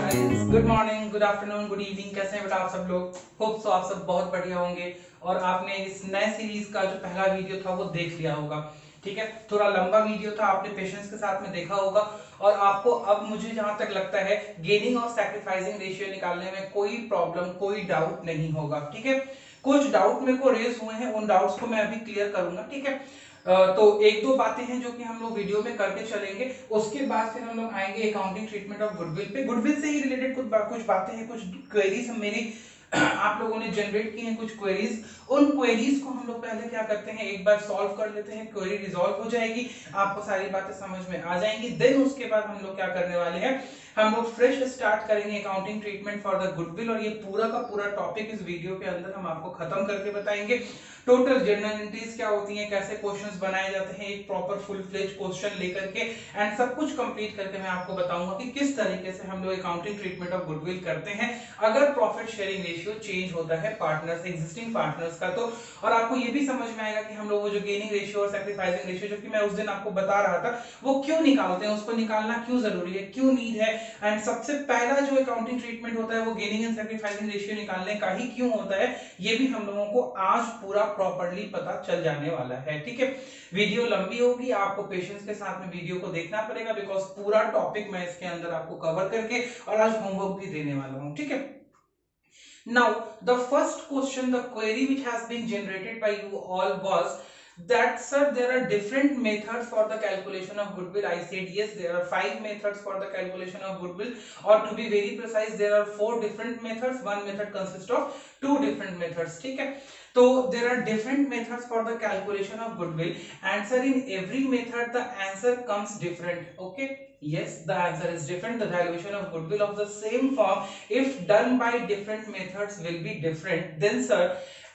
Guys, good morning, good afternoon, good evening. कैसे हैं बेटा आप सब लोग? होप सो आप सब बहुत बढ़िया होंगे और आपने इस नए सीरीज का जो पहला वीडियो था वो देख लिया होगा। ठीक है, थोड़ा लंबा वीडियो था, आपने पेशेंस के साथ में देखा होगा और आपको अब मुझे जहां तक लगता है गेनिंग और सैक्रिफाइसिंग रेशियो निकालने में कोई प्रॉब्लम, कोई डाउट नहीं होगा। ठीक है, कुछ डाउट मेरे को रेज हुए हैं, उन डाउट्स को मैं अभी क्लियर करूंगा। ठीक है, तो एक दो बातें हैं जो कि हम लोग वीडियो में करके चलेंगे, उसके बाद फिर हम लोग आएंगे अकाउंटिंग ट्रीटमेंट ऑफ गुडविल पे। गुडविल से ही रिलेटेड कुछ बातें हैं, कुछ क्वेरीज मेरी आप लोगों ने जनरेट की हैं, कुछ क्वेरीज। उन क्वेरीज को हम लोग पहले क्या करते हैं, एक बार सॉल्व कर लेते हैं, क्वेरी रिजॉल्व हो जाएगी, आपको सारी बातें समझ में आ जाएंगी। देन उसके बाद हम लोग क्या करने वाले हैं, हम लोग फ्रेश स्टार्ट करेंगे accounting treatment for the goodwill और ये पूरा का पूरा टॉपिक इस वीडियो के अंदर हम आपको खत्म करके बताएंगे। टोटल जर्नल एंट्रीज क्या होती हैं, कैसे क्वेश्चंस बनाए जाते हैं, एक प्रॉपर फुल फ्लेज क्वेश्चन लेकर के एंड सब कुछ कंप्लीट करके मैं आपको बताऊंगा कि किस तरीके से हम लोग अकाउंटिंग ट्रीटमेंट ऑफ गुडविल करते हैं अगर प्रॉफिट शेयरिंग रेशियो चेंज होता है पार्टनर्स, एग्जिस्टिंग पार्टनर्स का। तो और आपको ये भी समझ में आएगा कि हम लोग वो जो गेनिंग रेशियो और सैक्रिफाइसिंग रेशियो जो कि मैं उस दिन आपको बता रहा था वो क्यों निकालते हैं, उसको निकालना क्यों जरूरी है, क्यों नीड है। एंड सबसे पहला जो अकाउंटिंग ट्रीटमेंट होता है वो गेनिंग एंड सैक्रिफाइसिंग रेशियो निकालने का ही क्यों होता है, ये भी हम लोगों को आज पूरा प्रॉपर्ली पता चल जाने वाला है। ठीक है, वीडियो लंबी होगी, आपको पेशेंस के साथ में वीडियो को देखना पड़ेगा बिकॉज पूरा टॉपिक मैं इसके अंदर आपको कवर करके और आज होमवर्क भी देने वाला हूं। ठीक है, now, the first question, the query which has been generated by you all was that, sir, there are different methods for the calculation of goodwill. I said yes, there are 5 methods for the calculation of goodwill, or to be very precise, there are 4 different methods. One method consists of 2 different methods. ठीक है, so there are different methods for the calculation of goodwill. Answer in every method, the answer comes different. Okay. Yes, the answer is different. The valuation of goodwill of the same firm, if done by different methods, will be different. Then, sir,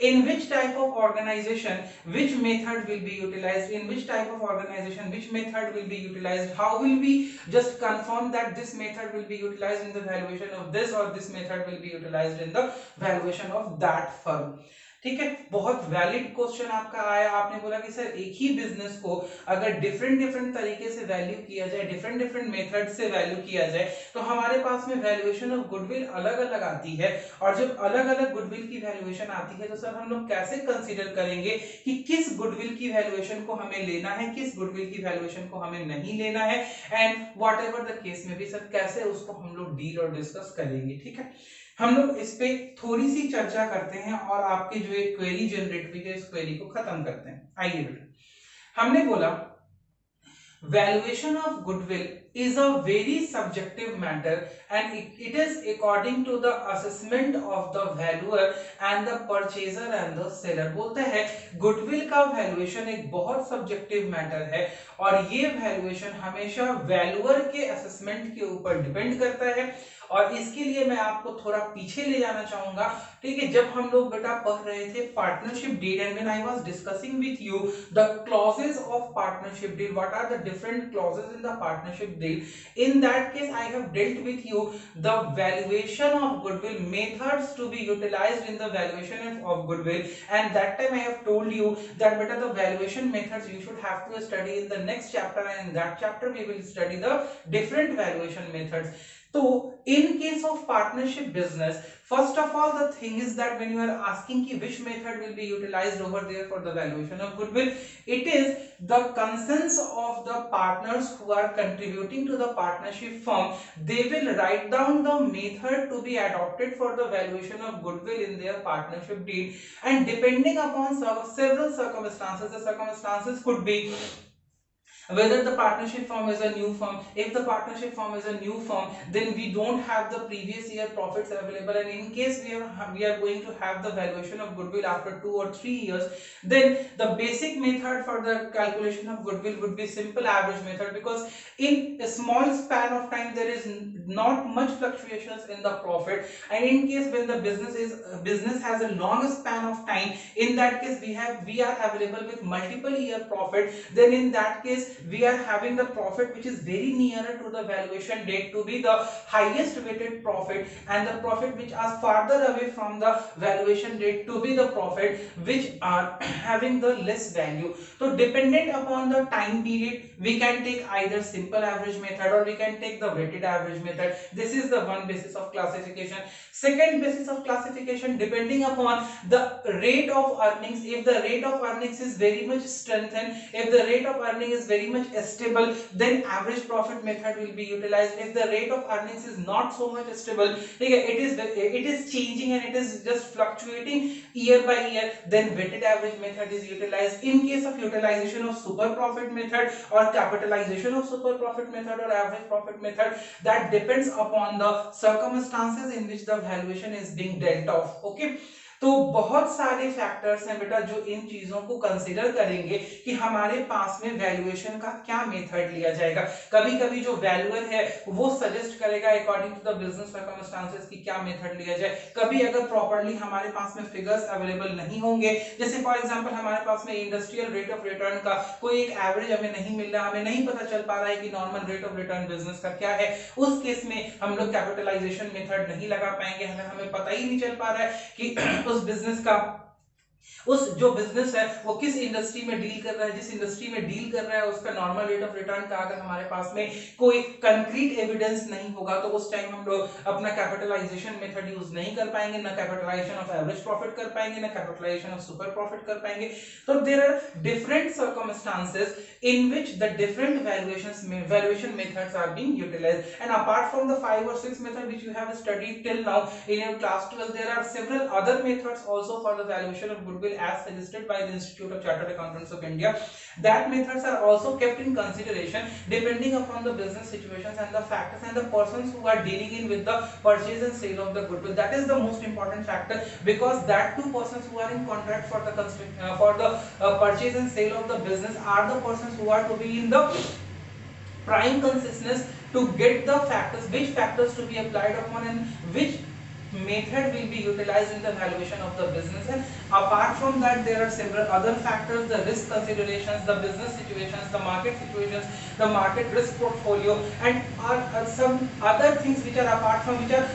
in which type of organization, which method will be utilized? In which type of organization, which method will be utilized? How will we just confirm that this method will be utilized in the valuation of this or this method will be utilized in the valuation of that firm? ठीक है, बहुत valid question आपका आया। आपने बोला कि sir एक ही business को अगर डिफरेंट तरीके से वैल्यू किया जाए, डिफरेंट मेथड से वैल्यू किया जाए तो हमारे पास में वैल्यूएशन ऑफ गुडविल अलग अलग आती है। और जब अलग अलग गुडविल की वैल्यूएशन आती है तो सर हम लोग कैसे कंसीडर करेंगे कि किस गुडविल की वैल्यूएशन को हमें लेना है, किस गुडविल की वैल्यूएशन को हमें नहीं लेना है, and what ever the case में भी सर कैसे उसको हम लोग डील और डिस्कस करेंगे। ठीक है, हम लोग इस पे थोड़ी सी चर्चा करते हैं और आपके जो एक क्वेरी जनरेट हुई है इस क्वेरी को खत्म करते हैं। आइए बेटा, हमने बोला valuation of goodwill is a very subjective matter and it is according to the assessment of the valuer and the purchaser and the seller। बोलते हैं गुडविल का वैल्यूएशन एक बहुत सब्जेक्टिव मैटर है और ये वैल्यूएशन हमेशा वैल्यूअर के असेसमेंट के ऊपर डिपेंड करता है। और इसके लिए मैं आपको थोड़ा पीछे ले जाना चाहूंगा। ठीक है, जब हम लोग बेटा पढ़ रहे थे partnership deed and when I was discussing with you the clauses of partnership deed, what are the different clauses in the partnership deed, in that case I have dealt with you the valuation of goodwill methods to be utilised in the valuation of goodwill and that time I have told you that बेटा the valuation methods you should have to study in the next chapter and in that chapter we will study the different valuation methods। So in case of partnership business, first of all the thing is that when you are asking ki which method will be utilized over there for the valuation of goodwill, it is the consents of the partners who are contributing to the partnership firm. They will write down the method to be adopted for the valuation of goodwill in their partnership deed, and depending upon several circumstances, the circumstances could be whether the partnership firm is a new firm. If the partnership firm is a new firm, then we don't have the previous year profits available, and in case we are going to have the valuation of goodwill after 2 or 3 years, then the basic method for the calculation of goodwill would be simple average method, because in a small span of time there is not much fluctuations in the profit, and in case when the business has a long span of time, in that case we are available with multiple year profit, then in that case we are having the profit which is very nearer to the valuation date to be the highest weighted profit, and the profit which are farther away from the valuation date to be the profit which are having the less value. So dependent upon the time period, we can take either simple average method or we can take the weighted average method. This is the one basis of classification. Second basis of classification, depending upon the rate of earnings. If the rate of earnings is very much strengthened, if the rate of earning is very much stable, then average profit method will be utilized. If the rate of earnings is not so much stable, it is changing and it is just fluctuating year by year, then weighted average method is utilized. In case of utilization of super profit method or capitalization of super profit method or average profit method, that depends upon the circumstances in which the valuation is being dealt off. Okay, तो बहुत सारे factors हैं बेटा जो इन चीजों को consider करेंगे कि हमारे पास में वैल्यूएशन का क्या मेथड लिया जाएगा। कभी कभी जो वैल्यूअर है वो सजेस्ट करेगा according to the business circumstances कि क्या मेथड लिया जाए। कभी अगर प्रॉपर्ली हमारे पास में फिगर्स अवेलेबल नहीं होंगे, जैसे फॉर एग्जांपल हमारे पास में इंडस्ट्रियल रेट ऑफ रिटर्न का कोई एक एवरेज हमें नहीं मिल रहा, हमें नहीं पता चल पा रहा है कि normal rate of return business का क्या है, उस केस में हम लोग कैपिटलाइजेशन मेथड नहीं लगा पाएंगे। हमें पता ही नहीं चल पा रहा है कि उस बिजनेस का, उस जो बिजनेस है वो किस इंडस्ट्री में डील कर रहा है, जिस इंडस्ट्री में डील कर रहा है उसका नॉर्मल रेट ऑफ रिटर्न का अगर हमारे पास में कोई कंक्रीट एविडेंस नहीं होगा तो उस टाइम हम लोग अपना कैपिटलाइजेशन मेथड यूज नहीं कर पाएंगे, ना कैपिटलाइजेशन ऑफ एवरेज प्रॉफिट कर पाएंगे, ना कैपिटलाइजेशन ऑफ सुपर प्रॉफिट कर पाएंगे। तो there are different circumstances in which the different valuation methods are being utilized, and apart from the 5 or 6 method which you have studied till now in your class 12, there are several other methods also for the valuation of goodwill as suggested by the Institute of Chartered Accountants of India. That methods are also kept in consideration depending upon the business situations and the factors and the persons who are dealing in with the purchase and sale of the goodwill. That is the most important factor, because that two persons who are in contract for the purchase and sale of the business are the persons who are to be in the prime consciousness to get the factors, which factors to be applied upon and which method will be utilized in the valuation of the business. And apart from that, there are several other factors, the risk considerations, the business situations, the market situations, the market risk portfolio, and some other things which are apart from, which are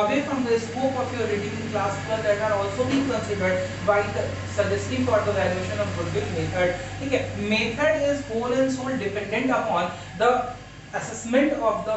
away from the scope of your reading in class 12, that are also being considered while suggesting for the valuation of goodwill method. Okay, method is whole and sole dependent upon the assessment of the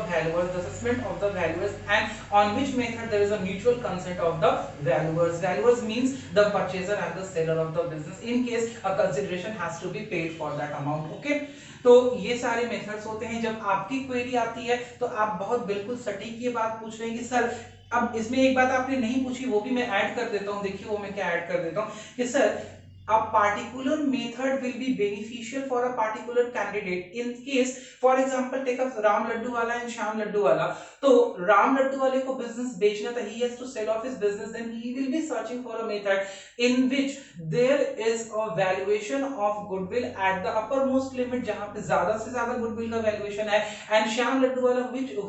valuers, and on which method there is a mutual consent of the valuers. Valuers means the purchaser and the seller of the business, in case a consideration has to be paid for that amount. Okay, तो ये सारे methods होते हैं। जब आपकी query आती है तो आप बहुत बिल्कुल सटीक ये बात पूछ रहे हैं कि सर, अब इसमें एक बात आपने नहीं पूछी, वो भी मैं ऐड कर देता हूँ। देखिए वो मैं क्या ऐड कर देता हूँ कि sir, a particular method will be beneficial for a particular candidate in case, for example, take up Ram Laddu wala and Shyam Laddu wala. तो Ram Laddu wale को business बेचना था, he has to sell off his business, then he will be searching for a method in which there is a valuation of goodwill at the uppermost limit, जहाँ पे ज़्यादा से ज़्यादा goodwill का valuation है, and Shyam Laddu wala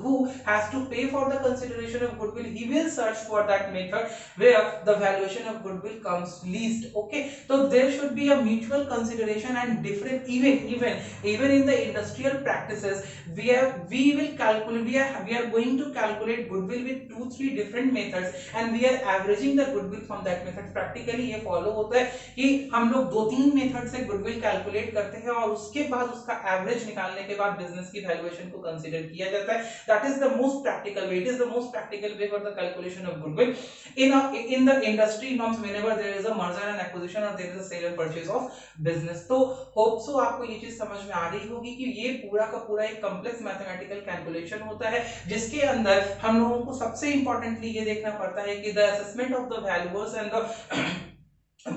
who has to pay for the consideration of goodwill, he will search for that method where the valuation of goodwill comes least. Okay, so there should be a mutual consideration and different, even in the industrial practices, we are going to calculate goodwill with 2-3 different methods and we are averaging the goodwill from that method. Practically ये follow होता है कि हम लोग 2-3 method से goodwill calculate करते हैं और उसके बाद उसका एवरेज निकालने के बाद बिजनेस की वैल्यूएशन को कंसीडर किया जाता है. That is the most practical way. It is the most practical way for the calculation of goodwill in the industry norms whenever there is a merger and acquisition or there is a sale and purchase of business. तो hope so आपको ये चीज समझ में आ रही होगी कि ये पूरा का पूरा एक कॉम्प्लेक्स मैथमेटिकल कैलकुलेशन होता है जिसके अंदर हम लोगों को सबसे इंपॉर्टेंटली ये देखना पड़ता है कि the assessment of the valuers and the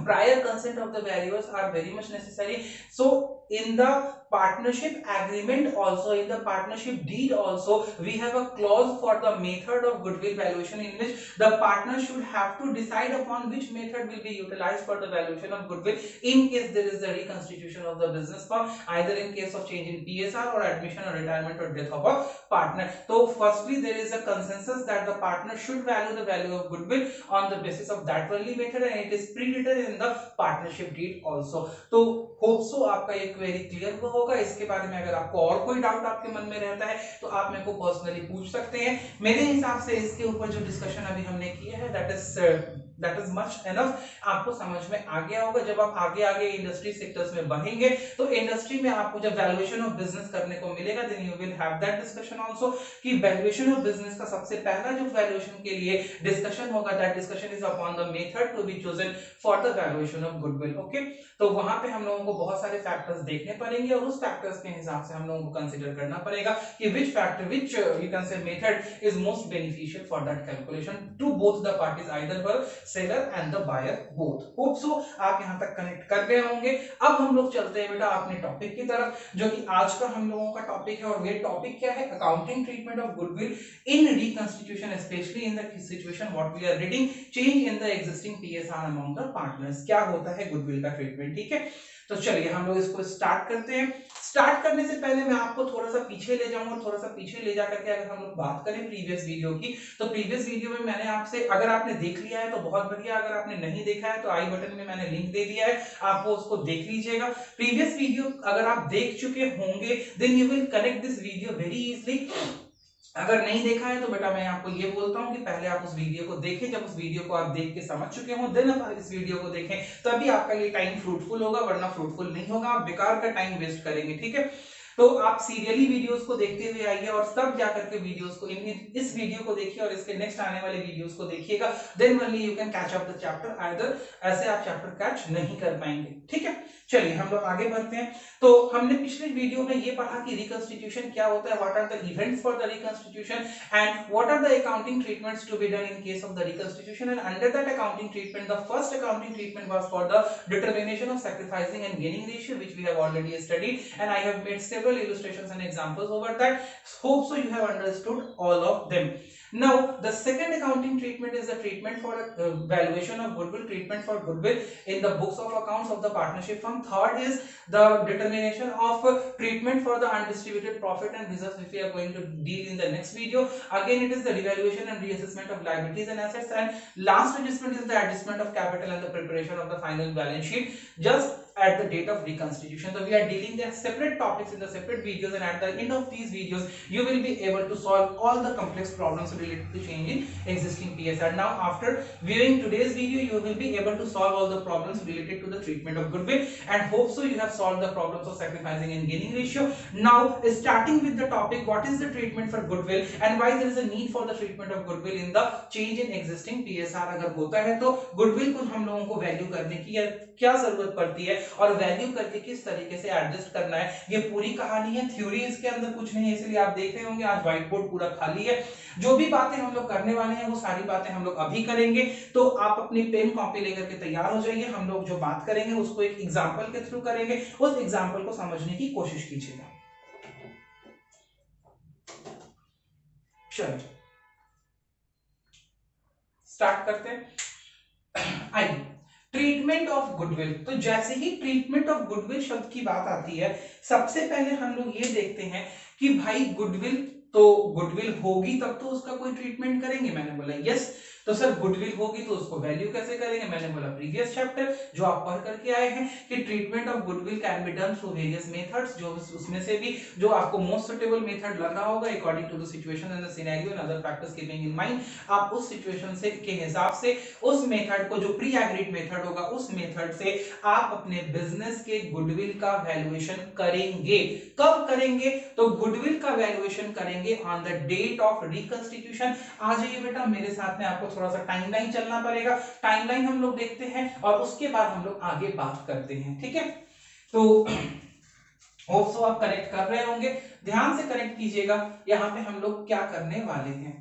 prior consent of the valuers are very much necessary. So in the partnership agreement also, in the partnership deed also, we have a clause for the method of goodwill valuation in which the partner should have to decide upon which method will be utilized for the valuation of goodwill in case there is the reconstitution of the business firm, either in case of change in PSR or admission or retirement or death of a partner. So firstly there is a consensus that the partner should value the value of goodwill on the basis of that only method and it is pre-written in the partnership deed also. तो hope so आपका ये query clear हुआ होगा। इसके बारे में अगर आपको और कोई डाउट आपके मन में रहता है तो आप मेरे को पर्सनली पूछ सकते हैं। मेरे हिसाब से इसके ऊपर जो डिस्कशन अभी हमने किया है दैट इज मच एनफ। आपको समझ में आ गया होगा। जब आप आगे आगे इंडस्ट्री सेक्टर्स में बढ़ेंगे तो इंडस्ट्री में आपको जब वैल्यूएशन ऑफ बिजनेस करने को मिलेगा then you will have that discussion also कि वैल्यूएशन ऑफ बिजनेस का सबसे पहला जो वैल्यूएशन के लिए डिस्कशन होगा that discussion is upon the method to be chosen for the valuation of goodwill. Okay, तो वहां पे हम लोगों को बहुत सारे फैक्टर्स देखने पड़ेंगे और उस फैक्टर्स के हिसाब से हम लोगों को कंसीडर करना पड़ेगा कि which factor which you can say method is most beneficial for that calculation to both the parties either for seller and the buyer both. Hope so आप यहां तक कनेक्ट कर गए होंगे। अब हम लोग चलते हैं बेटा अपने टॉपिक की तरफ जो कि आज का हम लोगों का टॉपिक है। और ये टॉपिक क्या है? Accounting treatment of goodwill in reconstitution specially in the situation what we are reading change in the existing PSR among the partners. क्या होता है गुडविल का ट्रीटमेंट? ठीक है, तो चलिए हम लोग इसको स्टार्ट करते हैं। स्टार्ट करने से पहले मैं आपको थोड़ा सा पीछे ले जाऊंगा। थोड़ा सा पीछे ले जाकर के अगर हम लोग बात करें प्रीवियस वीडियो की, तो प्रीवियस वीडियो में मैंने आपसे, अगर आपने देख लिया है तो बहुत बढ़िया, अगर आपने नहीं देखा है तो आई बटन में मैंने लिंक दे दिया है, आप वो उसको देख लीजिएगा। प्रीवियस वीडियो अगर आप देख चुके होंगे then you will connect this video very easily. अगर नहीं देखा है तो बेटा मैं आपको ये बोलता हूं कि पहले आप उस वीडियो को देखें। जब उस वीडियो को आप देख के समझ चुके हो देन आप इस वीडियो को देखें, तभी आपका ये टाइम फ्रूटफुल होगा, वरना फ्रूटफुल नहीं होगा, आप बेकार का टाइम वेस्ट करेंगे। ठीक है, तो आप सीरियली वीडियोस को देखते हुए आइए और तब जाकर के वीडियोस को इस वीडियो को देखिए और इसके नेक्स्ट आने वाले वीडियोस को देखिएगा। Then only you can catch up the chapter, either ऐसे आप चैप्टर कैच नहीं कर पाएंगे। ठीक है, चलिए हम लोग आगे बढ़ते हैं। तो हमने पिछले वीडियो में ये पढ़ा कि रिकंस्टिट्यूशन क्या होता है, what are the events for the reconstitution and what are the accounting treatments to be done in case of the reconstitution. And under that accounting treatment the first accounting treatment was for the determination of sacrificing and gaining ratio which we have already studied and I have made several illustrations and examples over that. Hope so you have understood all of them. Now the second accounting treatment is the treatment for valuation of goodwill, treatment for goodwill in the books of accounts of the partnership firm. Third is the determination of treatment for the undistributed profit and reserves, which we are going to deal in the next video. Again it is the revaluation and reassessment of liabilities and assets, and last adjustment is the adjustment of capital and the preparation of the final balance sheet just at the date of reconstitution. So we are dealing their separate topics in the separate videos, and at the end of these videos you will be able to solve all the complex problems related to change in existing PSR. Now after viewing today's video you will be able to solve all the problems related to the treatment of goodwill, and hope so you have solved the problems of sacrificing and gaining ratio. Now starting with the topic, what is the treatment for goodwill and why there is a need for the treatment of goodwill in the change in existing PSR. अगर होता है तो goodwill को हम लोगों को value करने की क्या जरूरत पड़ती है और वैल्यू करके किस तरीके से एडजस्ट करना है, ये पूरी कहानी है। थ्योरी इसके अंदर कुछ नहीं है, इसलिए आप देख रहे होंगे आज व्हाइट बोर्ड पूरा खाली है। जो भी बातें हम लोग करने वाले हैं वो सारी बातें हम लोग अभी करेंगे, तो आप अपनी पेन कॉपी लेकर के तैयार हो जाइए। हम लोग जो बात करेंगे उसको एक एग्जाम्पल के थ्रू करेंगे, उस एग्जाम्पल को समझने की कोशिश कीजिएगा। चलिए स्टार्ट करते हैं। आइए, ट्रीटमेंट ऑफ गुडविल। तो जैसे ही ट्रीटमेंट ऑफ गुडविल शब्द की बात आती है, सबसे पहले हम लोग ये देखते हैं कि भाई गुडविल होगी तब तो उसका कोई ट्रीटमेंट करेंगे। मैंने बोला यस, तो सर गुडविल होगी तो उसको वैल्यू कैसे करेंगे? मैंने बोला प्रीवियस चैप्टर जो आप पढ़ करके आए हैं कि treatment of goodwill can be done through various methods, जो उसमें से भी जो आपको मोस्ट सुटेबल मेथड लग रहा होगा according to the situation and the scenario and other factors keeping in mind, आप उस सिचुएशन से के हिसाब से उस मेथड को, जो प्री एग्रीड मेथड होगा, उस मेथड से आप अपने बिजनेस के गुडविल का वैल्यूएशन करेंगे। कब करेंगे? तो गुडविल का वैल्यूएशन करेंगे on the date of reconstitution. आ जाइए बेटा मेरे साथ में, आपको थोड़ा सा टाइमलाइन चलना पड़ेगा। टाइमलाइन हम लोग देखते हैं और उसके बाद हम लोग आगे बात करते हैं। ठीक है, तो होप सो आप कनेक्ट कर रहे होंगे, ध्यान से कनेक्ट कीजिएगा। यहां पे हम लोग क्या करने वाले हैं।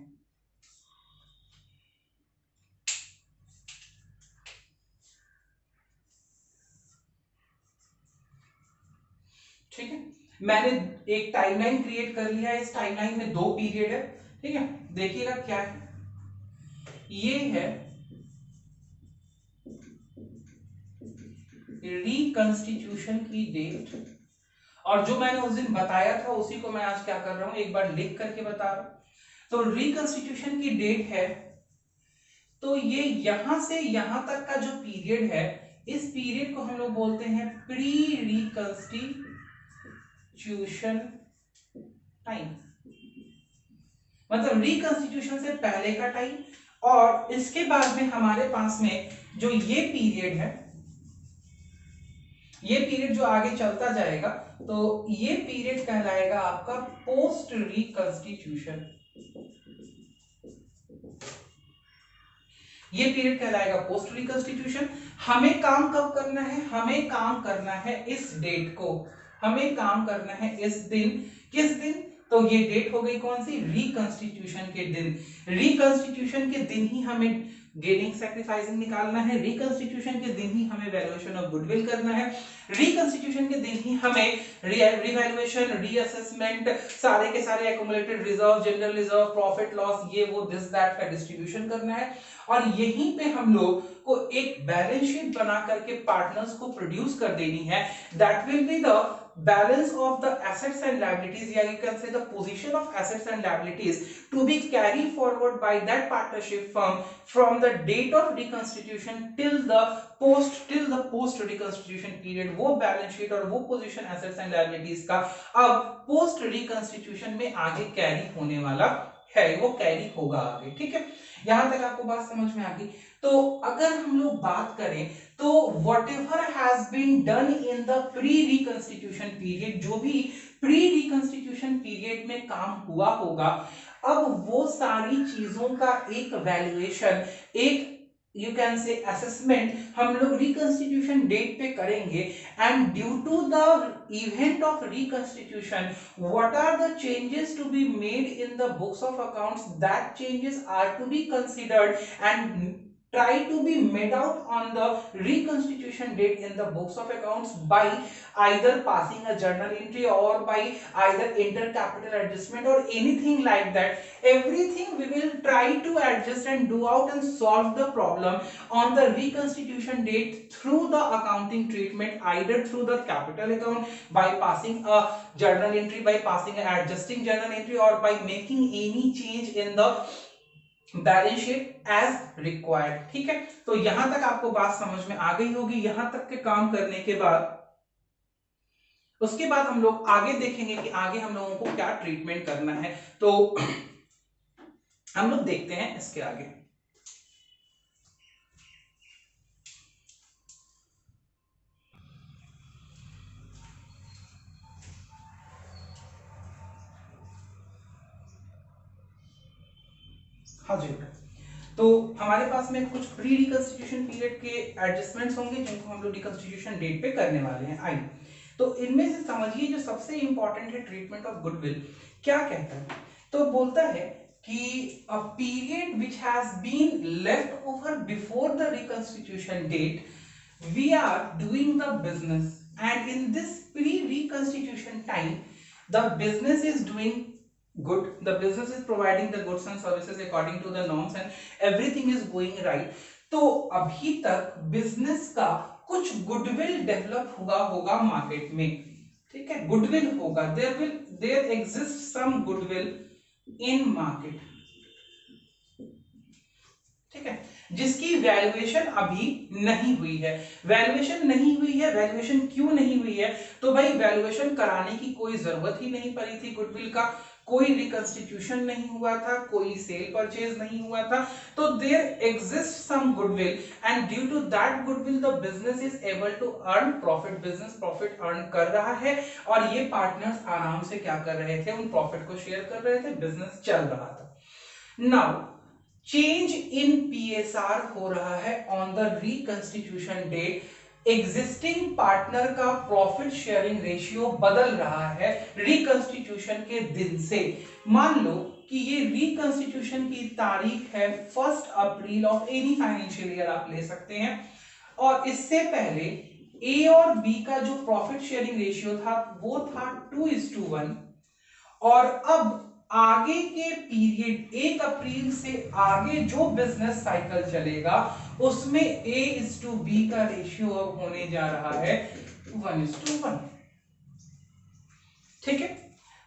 ठीक है, मैंने एक टाइमलाइन क्रिएट कर लिया है। इस टाइमलाइन में 2 पीरियड है। ठीक है, देखिएगा क्या है। ये है रिकंस्टिट्यूशन की डेट, और जो मैंने उस दिन बताया था उसी को मैं आज क्या कर रहा हूं, एक बार लिख करके बता रहा हूं। तो रिकंस्टिट्यूशन की डेट है, तो ये यहां से यहां तक का जो पीरियड है, इस पीरियड को हम लोग बोलते हैं प्री रिकंस्टिट्यूशन रिकंस्टिट्यूशन टाइम, मतलब रिकंस्टिट्यूशन से पहले का टाइम, और इसके बाद में हमारे पास में जो ये पीरियड है, ये पीरियड जो आगे चलता जाएगा, तो ये पीरियड कहलाएगा आपका पोस्ट रिकंस्टिट्यूशन। ये पीरियड कहलाएगा पोस्ट रिकंस्टिट्यूशन। हमें काम कब करना है? हमें काम करना है इस डेट को, हमें काम करना है इस दिन। किस दिन? तो ये डेट हो गई कौन सी? रिकंस्टिट्यूशन के दिन। रिकंस्टिट्यूशन के दिन ही हमें गेनिंग सैक्रिफाइसिंग निकालना है, रिकंस्टिट्यूशन के दिन ही हमें वैल्यूएशन ऑफ गुडविल करना है, रिकंस्टिट्यूशन के दिन ही हमें रिवैल्यूएशन, रीअसेसमेंट, सारे के सारे accumulated reserve, general reserve, profit loss, ये वो दिस दैट का डिस्ट्रीब्यूशन करना है। और यहीं पे हम लोग को एक बैलेंस शीट बना करके पार्टनर्स को प्रोड्यूस कर देनी है। That will be the balance of the assets and liabilities, या you can say the position of assets and liabilities to be carried forward by that partnership firm from the date of reconstitution till the post reconstitution period। वो balance sheet और वो position assets and liabilities का अब post reconstitution में आगे carry होने वाला है, वो कैरी होगा आगे। ठीक है, यहां तक आपको बात समझ में आ गई। तो अगर हम लोग बात करें तो whatever has been done in the pre reconstitution period, जो भी प्री रिकंस्टिट्यूशन पीरियड में काम हुआ होगा, अब वो सारी चीजों का एक वैल्यूएशन, एक यू कैन से असेसमेंट हम लोग रिकंस्टिट्यूशन डेट पे करेंगे। And due to the event of reconstitution, what are the changes to be made in the books of accounts, that changes are to be considered and try to be made out on the reconstitution date in the books of accounts by either passing a journal entry or by either intercapital adjustment or anything like that. Everything we will try to adjust and do out and solve the problem on the reconstitution date through the accounting treatment, either through the capital account by passing a journal entry, by passing an adjusting journal entry, or by making any change in the balance sheet as required. ठीक है, तो यहां तक आपको बात समझ में आ गई होगी। यहां तक के काम करने के बाद उसके बाद हम लोग आगे देखेंगे कि आगे हम लोगों को क्या ट्रीटमेंट करना है। तो हम लोग देखते हैं इसके आगे। हाँ जी बेटा, तो हमारे पास में कुछ प्री रिकंस्टिट्यूशन पीरियड के एडजस्टमेंट्स होंगे जिनको हम लोग रिकंस्टिट्यूशन डेट पे करने वाले हैं। आइए, तो इनमें से समझिए जो सबसे इंपॉर्टेंट है ट्रीटमेंट ऑफ गुडविल, क्या कहता है? तो बोलता है कि a period which has been left over before the reconstitution date, we are doing the business and in this pre reconstitution time the business is doing good, the business is providing the goods and services according to the norms and everything is going right। तो अभी तक business का कुछ goodwill develop हुआ होगा market में। ठीक है, गुडविल होगा, there exist some goodwill in market. ठीक है, जिसकी वैल्यूएशन अभी नहीं हुई है। वैल्यूएशन नहीं हुई है, वैल्यूएशन क्यों नहीं हुई है? तो भाई वैल्यूएशन कराने की कोई जरूरत ही नहीं पड़ी थी गुडविल का, कोई रिकंस्टिट्यूशन नहीं हुआ था, कोई सेल परचेज नहीं हुआ था, तो there exist some goodwill and due to that goodwill the business is able to earn profit. Business profit earn कर रहा है और ये पार्टनर्स आराम से क्या कर रहे थे? उन प्रॉफिट को शेयर कर रहे थे, बिजनेस चल रहा था। नाउ चेंज इन पीएसआर हो रहा है on the reconstitution date. Existing partner का प्रॉफिट शेयरिंग रेशियो बदल रहा है रिकंस्टिट्यूशन के दिन से। मान लो कि ये रिकंस्टिट्यूशन की तारीख है 1 अप्रैल ऑफ एनी फाइनेंशियल ईयर आप ले सकते हैं, और इससे पहले ए और बी का जो प्रॉफिट शेयरिंग रेशियो था वो था 2:1, और अब आगे के पीरियड 1 अप्रैल से आगे जो बिजनेस साइकिल चलेगा उसमें A:B का रेशियो अब होने जा रहा है 1:1। ठीक है,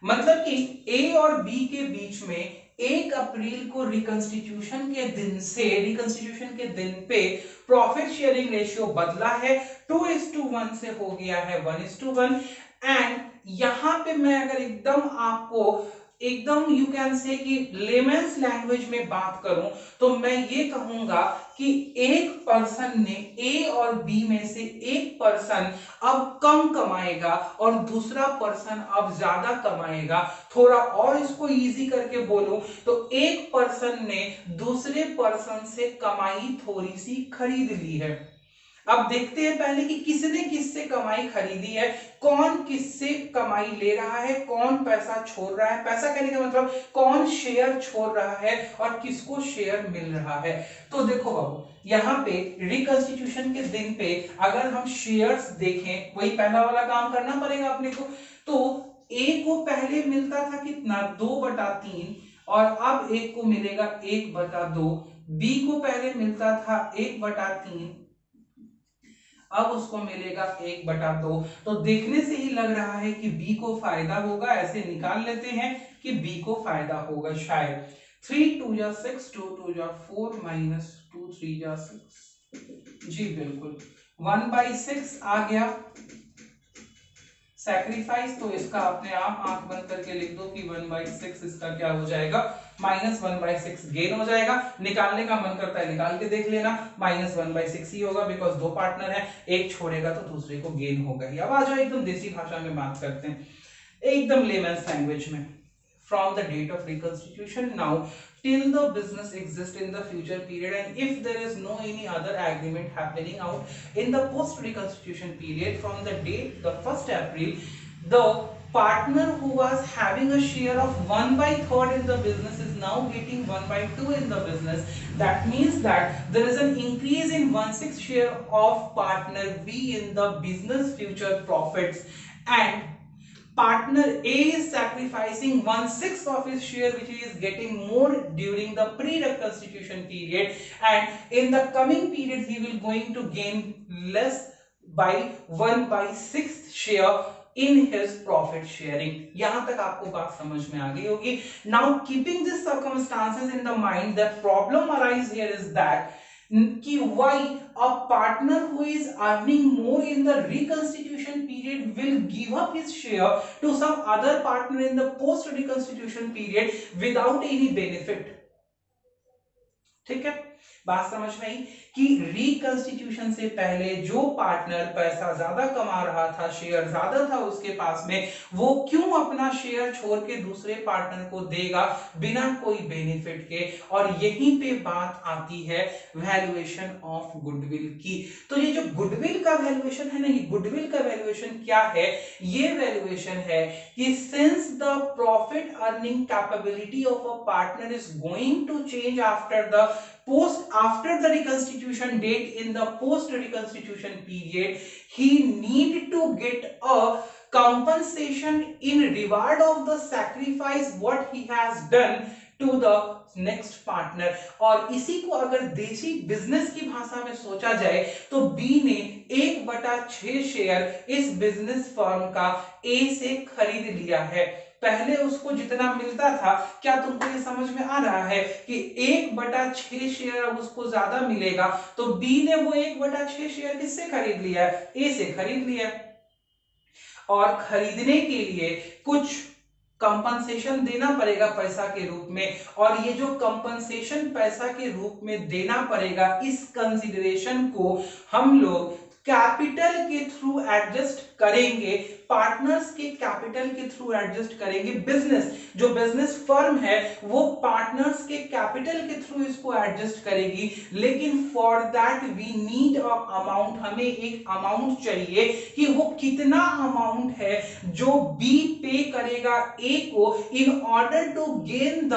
मतलब कि A और B के बीच में 1 अप्रैल को रिकंस्टिट्यूशन के दिन पे प्रॉफिट शेयरिंग रेशियो बदला है, 2:1 से हो गया है 1:1। एंड यहां पे मैं अगर एकदम आपको एकदम यू कैन से कि लेमन्स लैंग्वेज में बात करूं तो मैं ये कहूंगा कि एक पर्सन ने ए और बी में से एक पर्सन अब कम कमाएगा और दूसरा पर्सन अब ज्यादा कमाएगा। थोड़ा और इसको इजी करके बोलूं तो एक पर्सन ने दूसरे पर्सन से कमाई थोड़ी सी खरीद ली है। अब देखते हैं पहले कि किसने किससे कमाई खरीदी है, कौन किससे कमाई ले रहा है, कौन पैसा छोड़ रहा है। पैसा कहने का मतलब कौन शेयर छोड़ रहा है और किसको शेयर मिल रहा है। तो देखो बाबू, यहाँ पे रिकंस्टिट्यूशन के दिन पे अगर हम शेयर्स देखें, वही पहला वाला काम करना पड़ेगा अपने को। तो ए को पहले मिलता था कितना, 2/3, और अब एक को मिलेगा 1/2। बी को पहले मिलता था 1/3, अब उसको मिलेगा 1/2। तो देखने से ही लग रहा है कि बी को फायदा होगा। ऐसे निकाल लेते हैं कि बी को फायदा होगा शायद। 3 2 जा 6, 2 2 जा 4 माइनस 2 3 जा 6। जी बिल्कुल, 1/6 आ गया सैक्रिफाइस। तो इसका अपने आप आंख बंद करके लिख दो कि 1/6 इसका क्या हो जाएगा, -1/6 गेन हो जाएगा। निकालने का मन करता है निकाल के देख लेना, -1/6 ही होगा बिकॉज दो पार्टनर है, एक छोड़ेगा तो दूसरे को गेन होगा ही। अब आ जाओ एकदम देसी भाषा में बात करते हैं, एकदम लेमन्स लैंग्वेज में। From the date of reconstitution now till the business exists in the future period, and if there is no any other agreement happening out in the post reconstitution period, from the date the 1st April, the partner who was having a share of 1/3 in the business is now getting 1/2 in the business. That means that there is an increase in 1/6 share of partner B in the business future profits, and partner A is sacrificing 1/6 of his share which he is getting more during the pre-reconstitution period, and in the coming period he will going to gain less by 1/6 share in his profit sharing। यहां तक आपको बात समझ में आ गई होगी। Now keeping these circumstances in the mind, the problem arise here is that कि why a partner who is earning more in the reconstitution period will give up his share to some other partner in the post reconstitution period without any benefit। ठीक है, बात समझ में आई कि reconstitution से पहले जो पार्टनर पैसा ज्यादा कमा रहा था, शेयर ज्यादा था उसके पास में, वो क्यों अपना शेयर छोड़ के दूसरे पार्टनर को देगा बिना कोई बेनिफिट के। और यहीं पे बात आती है वैल्यूएशन ऑफ गुडविल की। तो ये जो गुडविल का वैल्यूएशन है ना, ये गुडविल का वैल्यूएशन क्या है, ये वैल्यूएशन है कि since the profit earning capability of a partner is going to change after the reconstitution date, in the post reconstitution period he need to get a compensation in reward of the sacrifice what he has done to the next partner। और इसी को अगर देसी business की भाषा में सोचा जाए तो बी ने 1/6 शेयर इस बिजनेस फर्म का ए से खरीद लिया है। पहले उसको जितना मिलता था, क्या तुमको ये समझ में आ रहा है कि 1/6 शेयर अब उसको ज्यादा मिलेगा, तो बी ने वो 1/6 शेयर किससे खरीद लिया है, ए से खरीद लिया। और खरीदने के लिए कुछ कंपनसेशन देना पड़ेगा पैसा के रूप में, और ये जो कंपनसेशन पैसा के रूप में देना पड़ेगा, इस कंसिडरेशन को हम लोग कैपिटल के थ्रू एडजस्ट करेंगे, पार्टनर्स के कैपिटल के थ्रू एडजस्ट करेंगे। बिजनेस जो बिजनेस फर्म है वो पार्टनर्स के कैपिटल के थ्रू इसको एडजस्ट करेगी, लेकिन for that we need a amount, हमें एक अमाउंट चाहिए कि वो कितना अमाउंट है जो बी पे करेगा ए को in order to gain the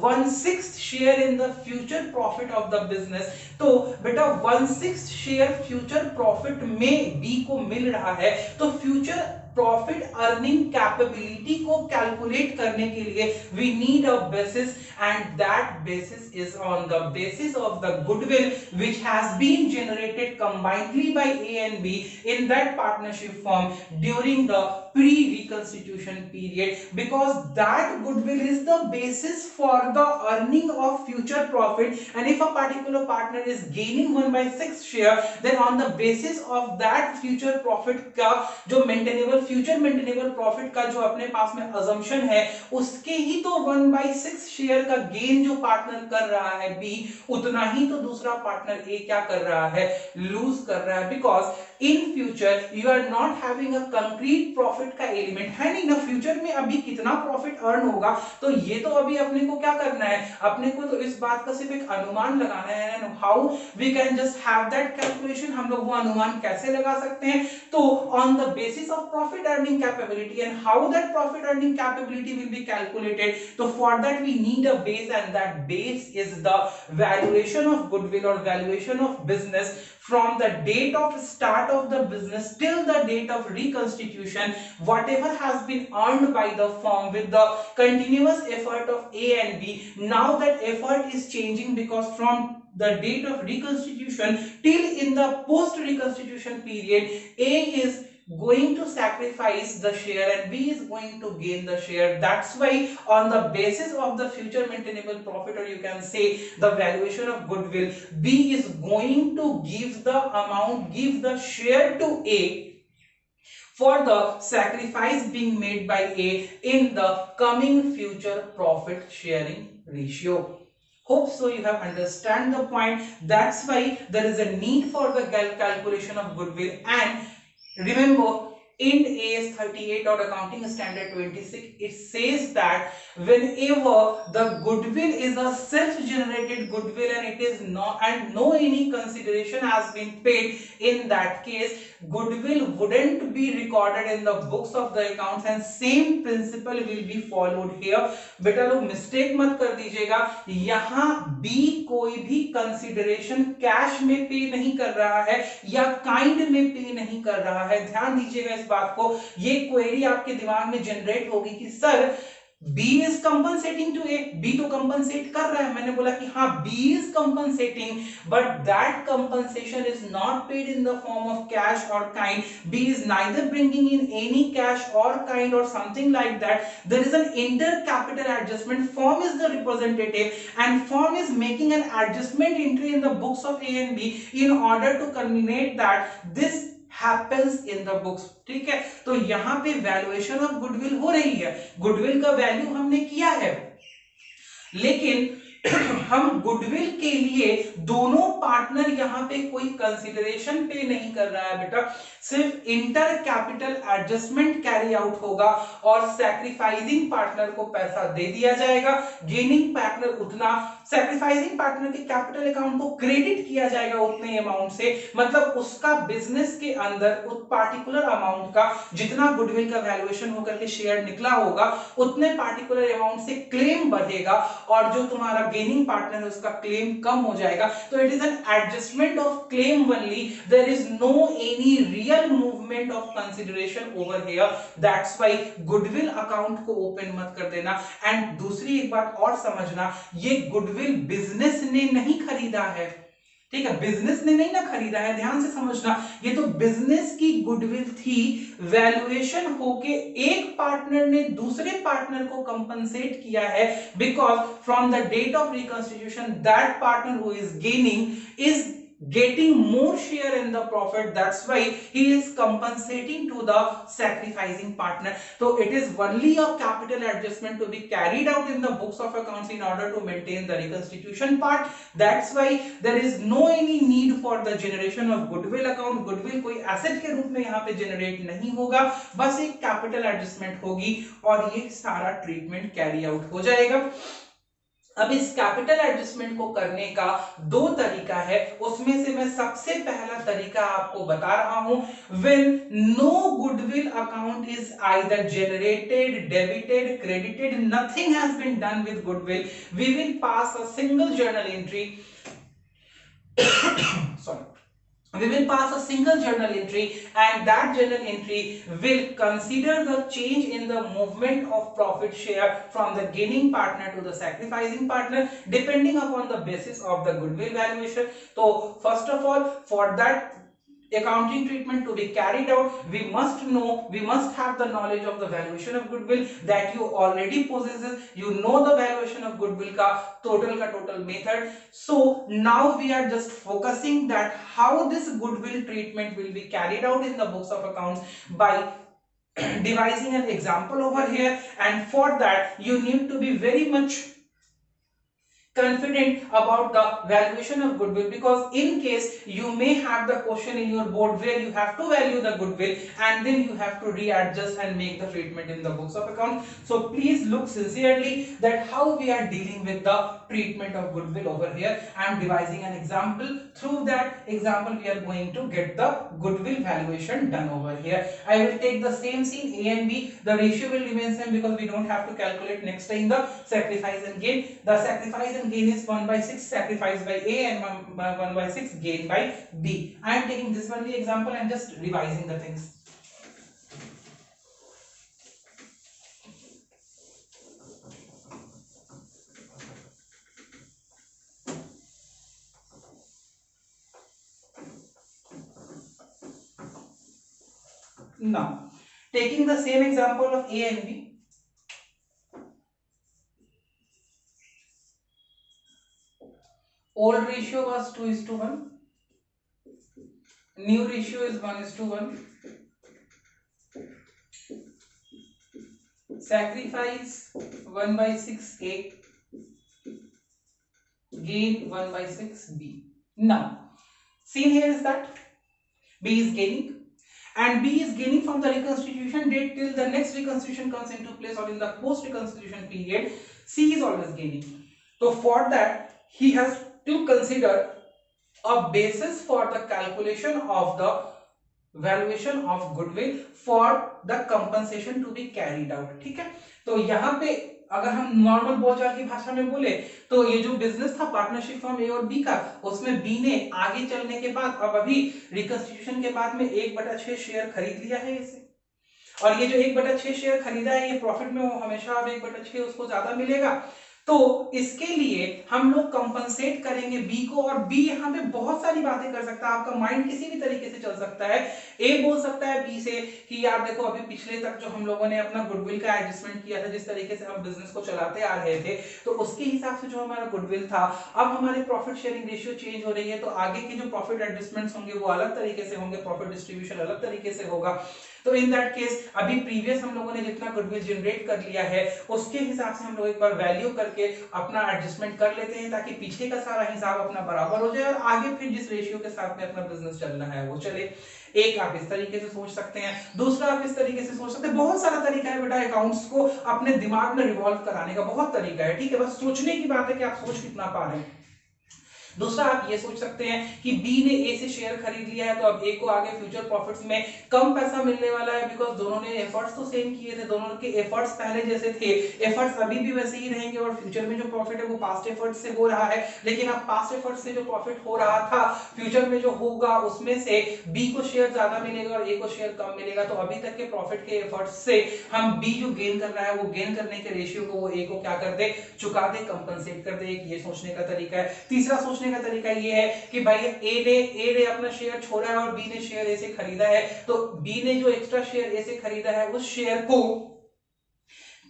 1/6 share in the future profit of the business. तो बेटा 1/6 शेयर फ्यूचर प्रॉफिट में बी को मिल रहा है, तो फ्यूचर प्रॉफिट अर्निंग कैपेबिलिटी को कैलकुलेट करने के लिए we need a basis, and that basis is on the basis of the goodwill which has been generated combinedly by A and B in that partnership firm during the pre-reconstitution period, because that goodwill is the basis for the earning of future profit, and if a particular partner is gaining 1/6 share, then on the basis of that future profit का जो maintainable future maintainable profit का जो अपने पास में assumption है उसके ही तो 1/6 share का गेन जो पार्टनर कर रहा है बी, उतना ही तो दूसरा पार्टनर ए क्या कर रहा है, लूज कर रहा है, because in future you are not having a concrete profit का एलिमेंट है नहीं ना, फ्यूचर में अभी कितना प्रॉफिट अर्न होगा तो ये तो अभी अपने को क्या करना है, अपने को तो इस बात का सिर्फ एक अनुमान लगाना है, and how we can just have that calculation, हम लोग वो अनुमान कैसे लगा सकते हैं, तो on the basis of profit earning capability, and how that profit earning capability will be calculated, तो for that we need a base, and that base is the valuation of goodwill और valuation of business from the date of start of the business till the date of reconstitution, whatever has been earned by the firm with the continuous effort of A and B, now that effort is changing because from the date of reconstitution till in the post reconstitution period, A is going to sacrifice the share and B is going to gain the share. That's why on the basis of the future maintainable profit, or you can say the valuation of goodwill, B is going to give the amount, give the share to A for the sacrifice being made by A in the coming future profit sharing ratio. Hope so you have understand the point. That's why there is a need for the calculation of goodwill. And remember, in AS 38 or accounting standard 26, it says that whenever the goodwill is a self-generated goodwill and it is not, and no any consideration has been paid, in that case goodwill wouldn't be recorded in the books of the accounts, and same principle will be followed here. बेटा लोग mistake मत कर दीजिएगा, यहाँ B कोई भी consideration cash में पे नहीं कर रहा है या काइंड में पे नहीं कर रहा है, ध्यान दीजिएगा इस बात को। ये क्वेरी आपके दिमाग में जनरेट होगी कि sir B is compensating to A, B तो compensate कर रहा है, मैंने बोला कि हाँ B is compensating, but that compensation is not paid in the form of cash or kind. B is neither bringing in any cash or kind or something like that. There is an inter-capital adjustment. Firm is the representative and firm is making an adjustment entry in the books of A and B in order to culminate that this happens in the books. ठीक है, तो यहां पे valuation of goodwill हो रही है, goodwill का value हमने किया है, लेकिन हम गुडविल के लिए दोनों पार्टनर यहां पे कोई कंसीडरेशन पे नहीं कर रहा है बेटा, सिर्फ inter capital adjustment carry out होगा और सैक्रिफाइसिंग पार्टनर को पैसा दे दिया जाएगा, गेनिंग पार्टनर उतना, सैक्रिफाइसिंग पार्टनर के कैपिटल अकाउंट को क्रेडिट किया जाएगा उतने अमाउंट से, मतलब उसका बिजनेस के अंदर उस पार्टिकुलर अमाउंट का जितना गुडविल का वैल्यूएशन होकर के शेयर निकला होगा उतने पार्टिकुलर अमाउंट से क्लेम बढ़ेगा और जो तुम्हारा गेनिंग पार्टनर है उसका क्लेम कम हो जाएगा। तो it is an adjustment of claim only, there is no any real movement of consideration over here, that's why goodwill account को ओपन मत कर देना। एंड दूसरी एक बात और समझना, ये गुडविल बिजनेस ने नहीं खरीदा है, ठीक है, बिजनेस ने नहीं ना खरीदा है, ध्यान से समझना, ये तो बिजनेस की गुडविल थी, वैल्यूएशन होके एक पार्टनर ने दूसरे पार्टनर को कंपनसेट किया है, because from the date of reconstitution that partner who is gaining is getting more share in the profit, that's why he is compensating to the sacrificing partner. So it is only a capital adjustment to be carried out in the books of accounts in order to maintain the reconstitution part. That's why there is no any need for the generation of goodwill account. goodwill कोई asset के रूप में यहाँ पे generate नहीं होगा, बस एक capital adjustment होगी और ये सारा treatment carry out हो जाएगा। अब इस कैपिटल एडजस्टमेंट को करने का दो तरीका है, उसमें से मैं सबसे पहला तरीका आपको बता रहा हूं, when no goodwill account is either generated, debited, credited, nothing has been done with goodwill, we will pass a single journal entry sorry we will pass a single journal entry, and that journal entry will consider the change in the movement of profit share from the gaining partner to the sacrificing partner depending upon the basis of the goodwill valuation. So first of all, for that accounting treatment to be carried out, we must know, we must have the knowledge of the valuation of goodwill that you already possesses, you know the valuation of goodwill ka total method. So now we are just focusing that how this goodwill treatment will be carried out in the books of accounts by devising an example over here, and for that you need to be very much confident about the valuation of goodwill, because in case you may have the question in your board where you have to value the goodwill and then you have to readjust and make the treatment in the books of account. So please look sincerely that how we are dealing with the treatment of goodwill over here. I am devising an example. Through that example we are going to get the goodwill valuation done over here. I will take the same scene A and B. The ratio will remain same because we don't have to calculate next time the sacrifice and gain. The sacrifice and gain is 1/6 sacrifice by A and 1/6 gain by B. I am taking this only example and just revising the things. Now, taking the same example of A and B, old ratio was 2:1, new ratio is 1:1, sacrifice 1/6 A, gain 1/6 B. Now, seen here is that B is gaining, and B is gaining from the reconstitution date till the next reconstitution comes into place or in the post reconstitution period. C is always gaining. So for that he has to consider a basis for the calculation of the valuation of goodwill for the compensation to be carried out. ठीक है, तो यहाँ पे अगर हम normal बोलचाल की भाषा में बोले तो ये जो बिजनेस था पार्टनरशिप फॉर्म ए और बी का, उसमें बी ने आगे चलने के बाद अब अभी रिकंस्टिट्यूशन के बाद में 1/6 शेयर खरीद लिया है इसे, और ये जो 1/6 शेयर खरीदा है ये प्रॉफिट में वो हमेशा अब 1/6 उसको ज्यादा मिलेगा। तो इसके लिए हम लोग कंपनसेट करेंगे बी को, और बी यहाँ पे बहुत सारी बातें कर सकता है, आपका माइंड किसी भी तरीके से चल सकता है। ए बोल सकता है बी से कि यार देखो अभी पिछले तक जो हम लोगों ने अपना गुडविल का एडजस्टमेंट किया था, जिस तरीके से हम बिजनेस को चलाते आ रहे थे, तो उसके हिसाब से जो हमारा गुडविल था, अब हमारे प्रॉफिट शेयरिंग रेशियो चेंज हो रही है, तो आगे के जो प्रॉफिट एडजस्टमेंट्स होंगे वो अलग तरीके से होंगे, प्रॉफिट डिस्ट्रीब्यूशन अलग तरीके से होगा। तो इन दैट केस अभी प्रीवियस हम लोगों ने जितना गुडविल जनरेट कर लिया है उसके हिसाब से हम लोग एक बार वैल्यू करके अपना एडजस्टमेंट कर लेते हैं, ताकि पीछे का सारा हिसाब अपना बराबर हो जाए और आगे फिर जिस रेशियो के साथ में अपना बिजनेस चल रहा है वो चले। एक आप इस तरीके से सोच सकते हैं, दूसरा आप इस तरीके से सोच सकते हैं। बहुत सारा तरीका है बेटा अकाउंट्स को अपने दिमाग में रिवॉल्व कराने का, बहुत तरीका है, ठीक है, बस सोचने की बात है कि आप सोच कितना पा रहे हैं। दूसरा आप ये सोच सकते हैं कि बी ने ए से शेयर खरीद लिया है, तो अब ए को आगे फ्यूचर प्रॉफिट्स में कम पैसा मिलने वाला है, बिकॉज दोनों ने एफर्ट्स तो सेम किए थे, दोनों के एफर्ट्स पहले जैसे थे, एफर्ट्स अभी भी वैसे ही रहेंगे, और फ्यूचर में जो प्रॉफिट है वो पास्ट एफर्ट्स से हो रहा है, लेकिन अब पास्ट एफर्ट्स से जो प्रॉफिट हो रहा था फ्यूचर में जो होगा उसमें से बी को शेयर ज्यादा मिलेगा और ए को शेयर कम मिलेगा। तो अभी तक के प्रॉफिट के एफर्ट्स से हम बी जो गेन कर रहा है वो गेन करने के रेशियो को वो ए को क्या कर दे, चुका दे, कंपनसेट कर दे। ये सोचने का तरीका है। तीसरा सोचने का तरीका ये है कि भाई ए ने अपना शेयर छोड़ा है और बी ने शेयर ए से खरीदा है, तो बी ने जो एक्स्ट्रा शेयर ए से खरीदा है उस शेयर को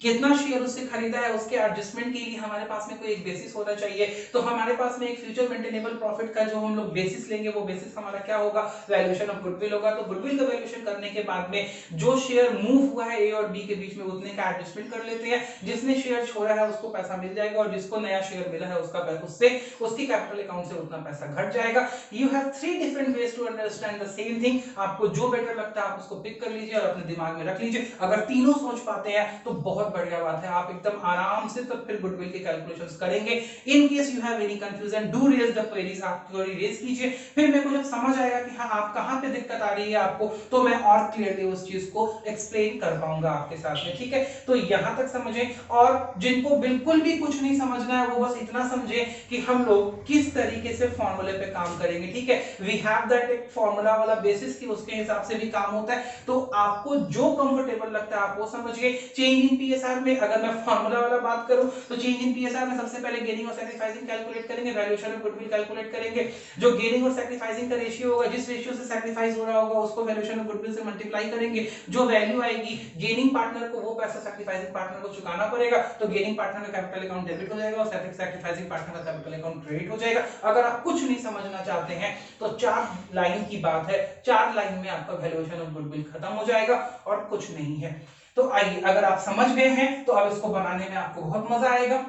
कितना शेयर उससे खरीदा है उसके एडजस्टमेंट के लिए हमारे पास में कोई एक बेसिस होना चाहिए। तो हमारे पास में एक फ्यूचर मेंटेनेबल प्रॉफिट का जो हम लोग बेसिस लेंगे वो बेसिस हमारा क्या होगा, वैल्यूएशन ऑफ गुडविल होगा। तो गुडविल का वैल्यूएशन करने के बाद में जो शेयर मूव हुआ है ए और बी के बीच में उतने का एडजस्टमेंट कर लेते हैं। जिसने शेयर छोड़ा है उसको पैसा मिल जाएगा और जिसको नया शेयर मिला है उसका उससे उसकी कैपिटल अकाउंट से उतना पैसा घट जाएगा। You have 3 different ways to understand the same thing. आपको जो बेटर लगता है आप उसको पिक कर लीजिए और अपने दिमाग में रख लीजिए। अगर तीनों सोच पाते हैं तो बहुत बढ़िया बात है, आप एकदम आराम से तब फिर गुडविल के कैलकुलेशंस करेंगे। In case you have any confusion do raise the queries, आप क्वेरी रेज कीजिए। फिर मेरे को जब समझ आएगा कि हाँ आप कहां पे दिक्कत आ रही है आपको, तो मैं और क्लियरली उस चीज को एक्सप्लेन कर पाऊंगा आपके साथ में, ठीक है। तो यहां तक समझे, और जिनको बिल्कुल भी कुछ नहीं समझना है वो बस इतना समझे कि हम लोग किस तरीके से फॉर्मूले पे काम करेंगे, ठीक है। वी हैव दैट एक फॉर्मूला वाला बेसिस कि उसके हिसाब से भी काम होता है। तो आपको जो कंफर्टेबल लगता है आप वो समझिए। चेंज इन पी पीएसआर में अगर मैं फॉर्मूला वाला बात करूं तो चेंज इन पीएसआर में सबसे पहले गेनिंग और सैक्रिफाइसिंग कैलकुलेट करेंगे, वैल्यूएशन ऑफ गुडविल कैलकुलेट करेंगे। जो गेनिंग और सैक्रिफाइसिंग का रेशियो होगा, जिस रेशियो से सैक्रिफाइस हो रहा होगा उसको वैल्यूएशन ऑफ गुडविल से मल्टीप्लाई करेंगे। जो वैल्यू आएगी गेनिंग पार्टनर को वो पैसा सैक्रिफाइसिंग पार्टनर को चुकाना पड़ेगा, तो गेनिंग पार्टनर का कैपिटल अकाउंट डेबिट हो जाएगा और सैक्रिफाइसिंग पार्टनर का कैपिटल अकाउंट क्रेडिट हो जाएगा। अगर आप कुछ नहीं समझना चाहते हैं तो 4 लाइन की बात है, 4 लाइन में आपका वैल्यूएशन ऑफ गुडविल खत्म हो जाएगा और कुछ नहीं है। तो आइए, अगर आप समझ गए हैं तो अब इसको बनाने में आपको बहुत मजा आएगा।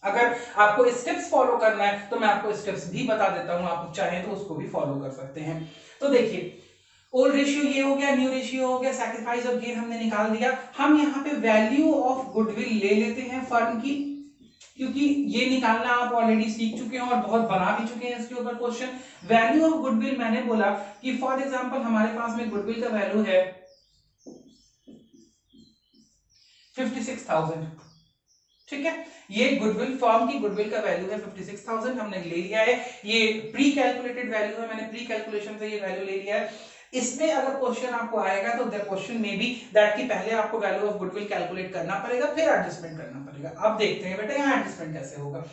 अगर आपको स्टेप्स फॉलो करना है तो मैं आपको स्टेप्स भी बता देता हूं, आप चाहें तो उसको भी फॉलो कर सकते हैं। तो देखिए, ओल्ड रेशियो ये हो गया, न्यू रेशियो हो गया, सैक्रिफाइस और गेन हमने निकाल दिया। हम यहाँ पे वैल्यू ऑफ गुडविल ले लेते हैं फर्म की, क्योंकि ये निकालना आप ऑलरेडी सीख चुके हैं और बहुत बना भी चुके हैं इसके ऊपर क्वेश्चन। वैल्यू ऑफ गुडविल मैंने बोला कि फॉर एग्जांपल हमारे पास में गुडविल का वैल्यू है 56,000, ठीक है। ये गुडविल, फर्म की गुडविल का वैल्यू है 56,000, हमने ले लिया है। ये प्री कैलकुलेटेड वैल्यू है, मैंने प्री कैलकुलेशन से ये वैल्यू ले लिया है। इसमें अगर क्वेश्चन आपको आएगा तो द क्वेश्चन में बी दैट कि पहले आपको वैल्यू ऑफ गुडविल कैलकुलेट करना पड़ेगा, फिर एडजस्टमेंट करना पड़ेगा। अब देखते हैं बेटा यहाँ एडजस्टमेंट कैसे होगा।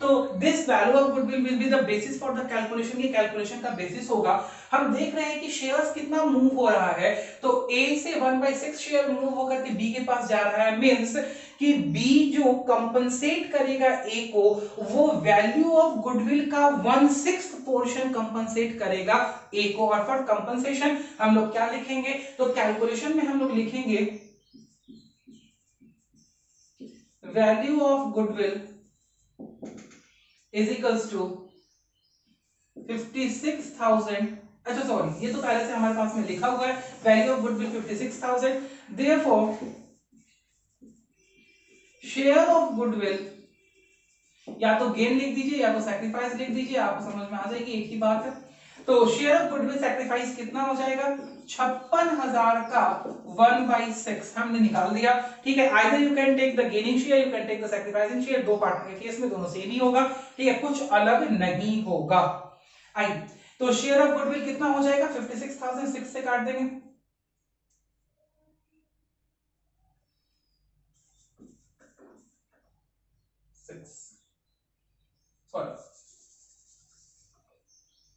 तो this value of goodwill will be the basis for the calculation, ये कैलकुलेशन का बेसिस होगा। हम देख रहे हैं कि शेयर्स कितना मूव हो रहा है, तो A से 1/6 शेयर मूव होकर के B के पास जा रहा है, मींस कि B जो कंपनसेट करेगा A को, वो वैल्यू ऑफ गुडविल का 1/6 पोर्शन कंपनसेट करेगा A को। और फॉर कंपनसेशन हम लोग क्या लिखेंगे, तो कैलकुलेशन में हम लोग लिखेंगे value of goodwill is equals to 56,000। अच्छा सॉरी, ये तो पहले से हमारे पास में लिखा हुआ है, value of goodwill 56,000। Therefore share of goodwill, या तो गेन लिख दीजिए या तो सैक्रिफाइस लिख दीजिए, आपको समझ में आ जाएगी, एक ही बात है। तो शेयर ऑफ गुडविल सैक्रिफाइस कितना हो जाएगा, 56,000 का 1/6 हमने निकाल दिया, ठीक है। Either you can take the gaining share, you can take the sacrificing share, दो पार्टनर के केस में दोनों सेम ही होगा, ठीक है, कुछ अलग नहीं होगा। आई तो शेयर ऑफ गुडविल कितना हो जाएगा, 56,000 6 से काट देंगे,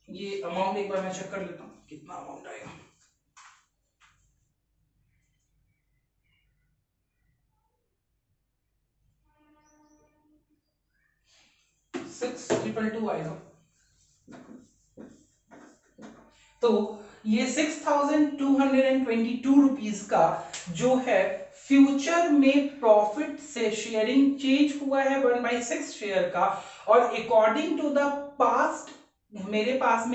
ये अमाउंट एक बार मैं चेक कर लेता हूं कितना अमाउंट आएगा। $6,222 आएगा। तो ये 6,222 रुपीज का जो है फ्यूचर में प्रॉफिट से शेयरिंग चेंज हुआ है 1/6 शेयर का। और अकॉर्डिंग टू द पास्ट, हमारे पास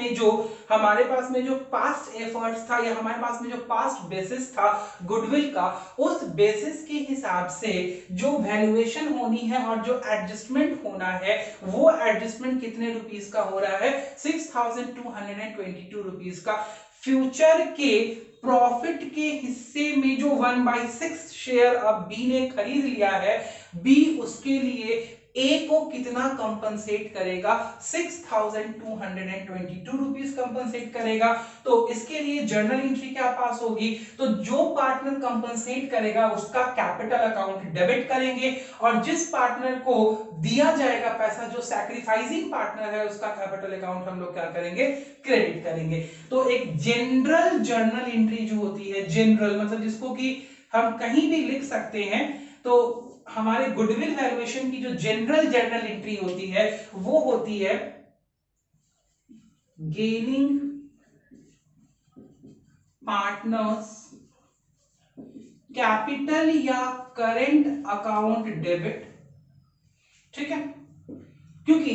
में जो पास्ट एफर्ट्स था या हमारे पास में जो पास्ट बेसिस था गुडविल का, उस बेसिस के हिसाब से जो वैल्यूएशन होनी है और जो एडजस्टमेंट होना है, वो एडजस्टमेंट कितने रुपीस का हो रहा है, 6,222 रुपीस का। फ्यूचर के प्रॉफिट के हिस्से में जो 1/6 शेयर अब बी ने खरीद लिया है, बी उसके लिए ए को कितना कंपनसेट करेगा, 6,222 रुपीस कंपनसेट करेगा। तो इसके लिए जर्नल एंट्री क्या पास होगी, तो जो पार्टनर कंपनसेट करेगा उसका कैपिटल अकाउंट डेबिट करेंगे, और जिस पार्टनर को दिया जाएगा पैसा, जो सैक्रिफाइसिंग पार्टनर है, उसका कैपिटल अकाउंट हम लोग क्या करेंगे, क्रेडिट करेंगे। तो एक जनरल जर्नल एंट्री जो होती है, जनरल मतलब जिसको कि हम कहीं भी लिख सकते हैं, तो हमारे गुडविल वैल्यूएशन की जो जनरल जर्नल एंट्री होती है वो होती है गेनिंग पार्टनर्स कैपिटल या करेंट अकाउंट डेबिट, ठीक है। क्योंकि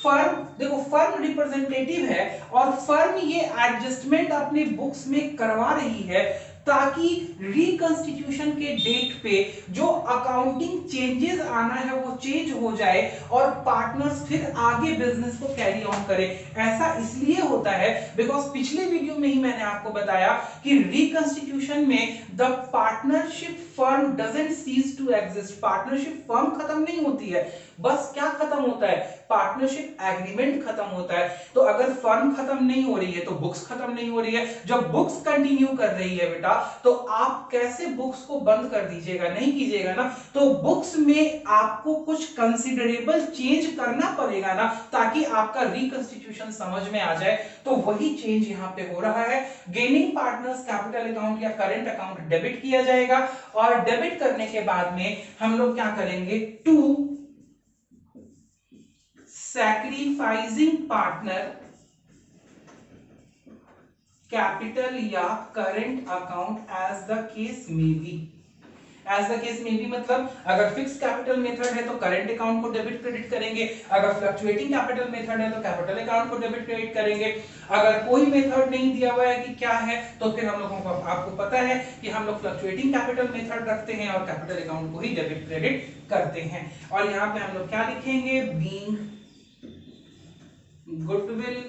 फर्म, देखो फर्म रिप्रेजेंटेटिव है और फर्म ये एडजस्टमेंट अपने बुक्स में करवा रही है ताकि रिकंस्टिट्यूशन के डेट पे जो अकाउंटिंग चेंजेस आना है वो चेंज हो जाए और पार्टनर्स फिर आगे बिजनेस को कैरी ऑन करें। ऐसा इसलिए होता है बिकॉज पिछले वीडियो में ही मैंने आपको बताया कि रिकंस्टिट्यूशन में the partnership firm doesn't cease to exist. Partnership firm खत्म नहीं होती है, बस क्या खत्म होता है, पार्टनरशिप एग्रीमेंट खत्म होता है। तो अगर फर्म खत्म नहीं हो रही है तो बुक्स खत्म नहीं हो रही है। जब बुक्स कंटिन्यू कर रही है बेटा, तो आप कैसे बुक्स को बंद कर दीजिएगा, नहीं कीजिएगा ना। तो बुक्स में आपको कुछ कंसिडरेबल चेंज करना पड़ेगा ना, ताकि आपका रिकंस्टिट्यूशन समझ में आ जाए। तो वही चेंज यहां पे हो रहा है। गेनिंग पार्टनर्स कैपिटल अकाउंट या करेंट अकाउंट डेबिट किया जाएगा, और डेबिट करने के बाद में हम लोग क्या करेंगे, टू सैक्रिफाइसिंग पार्टनर कैपिटल या current account as the case may be. As the case may be मतलब अगर फिक्स कैपिटल मेथड है तो करेंट अकाउंट को डेबिट क्रेडिट करेंगे, अगर फ्लक्चुएटिंग कैपिटल मेथड है तो कैपिटल अकाउंट को डेबिट क्रेडिट करेंगे। अगर कोई मेथड नहीं दिया हुआ है कि क्या है, तो फिर हम लोगों को, आपको पता है कि हम लोग फ्लक्चुएटिंग कैपिटल मेथड रखते हैं और कैपिटल अकाउंट को ही डेबिट क्रेडिट करते हैं। और यहाँ पे हम लोग क्या लिखेंगे, बीइंग गुडविल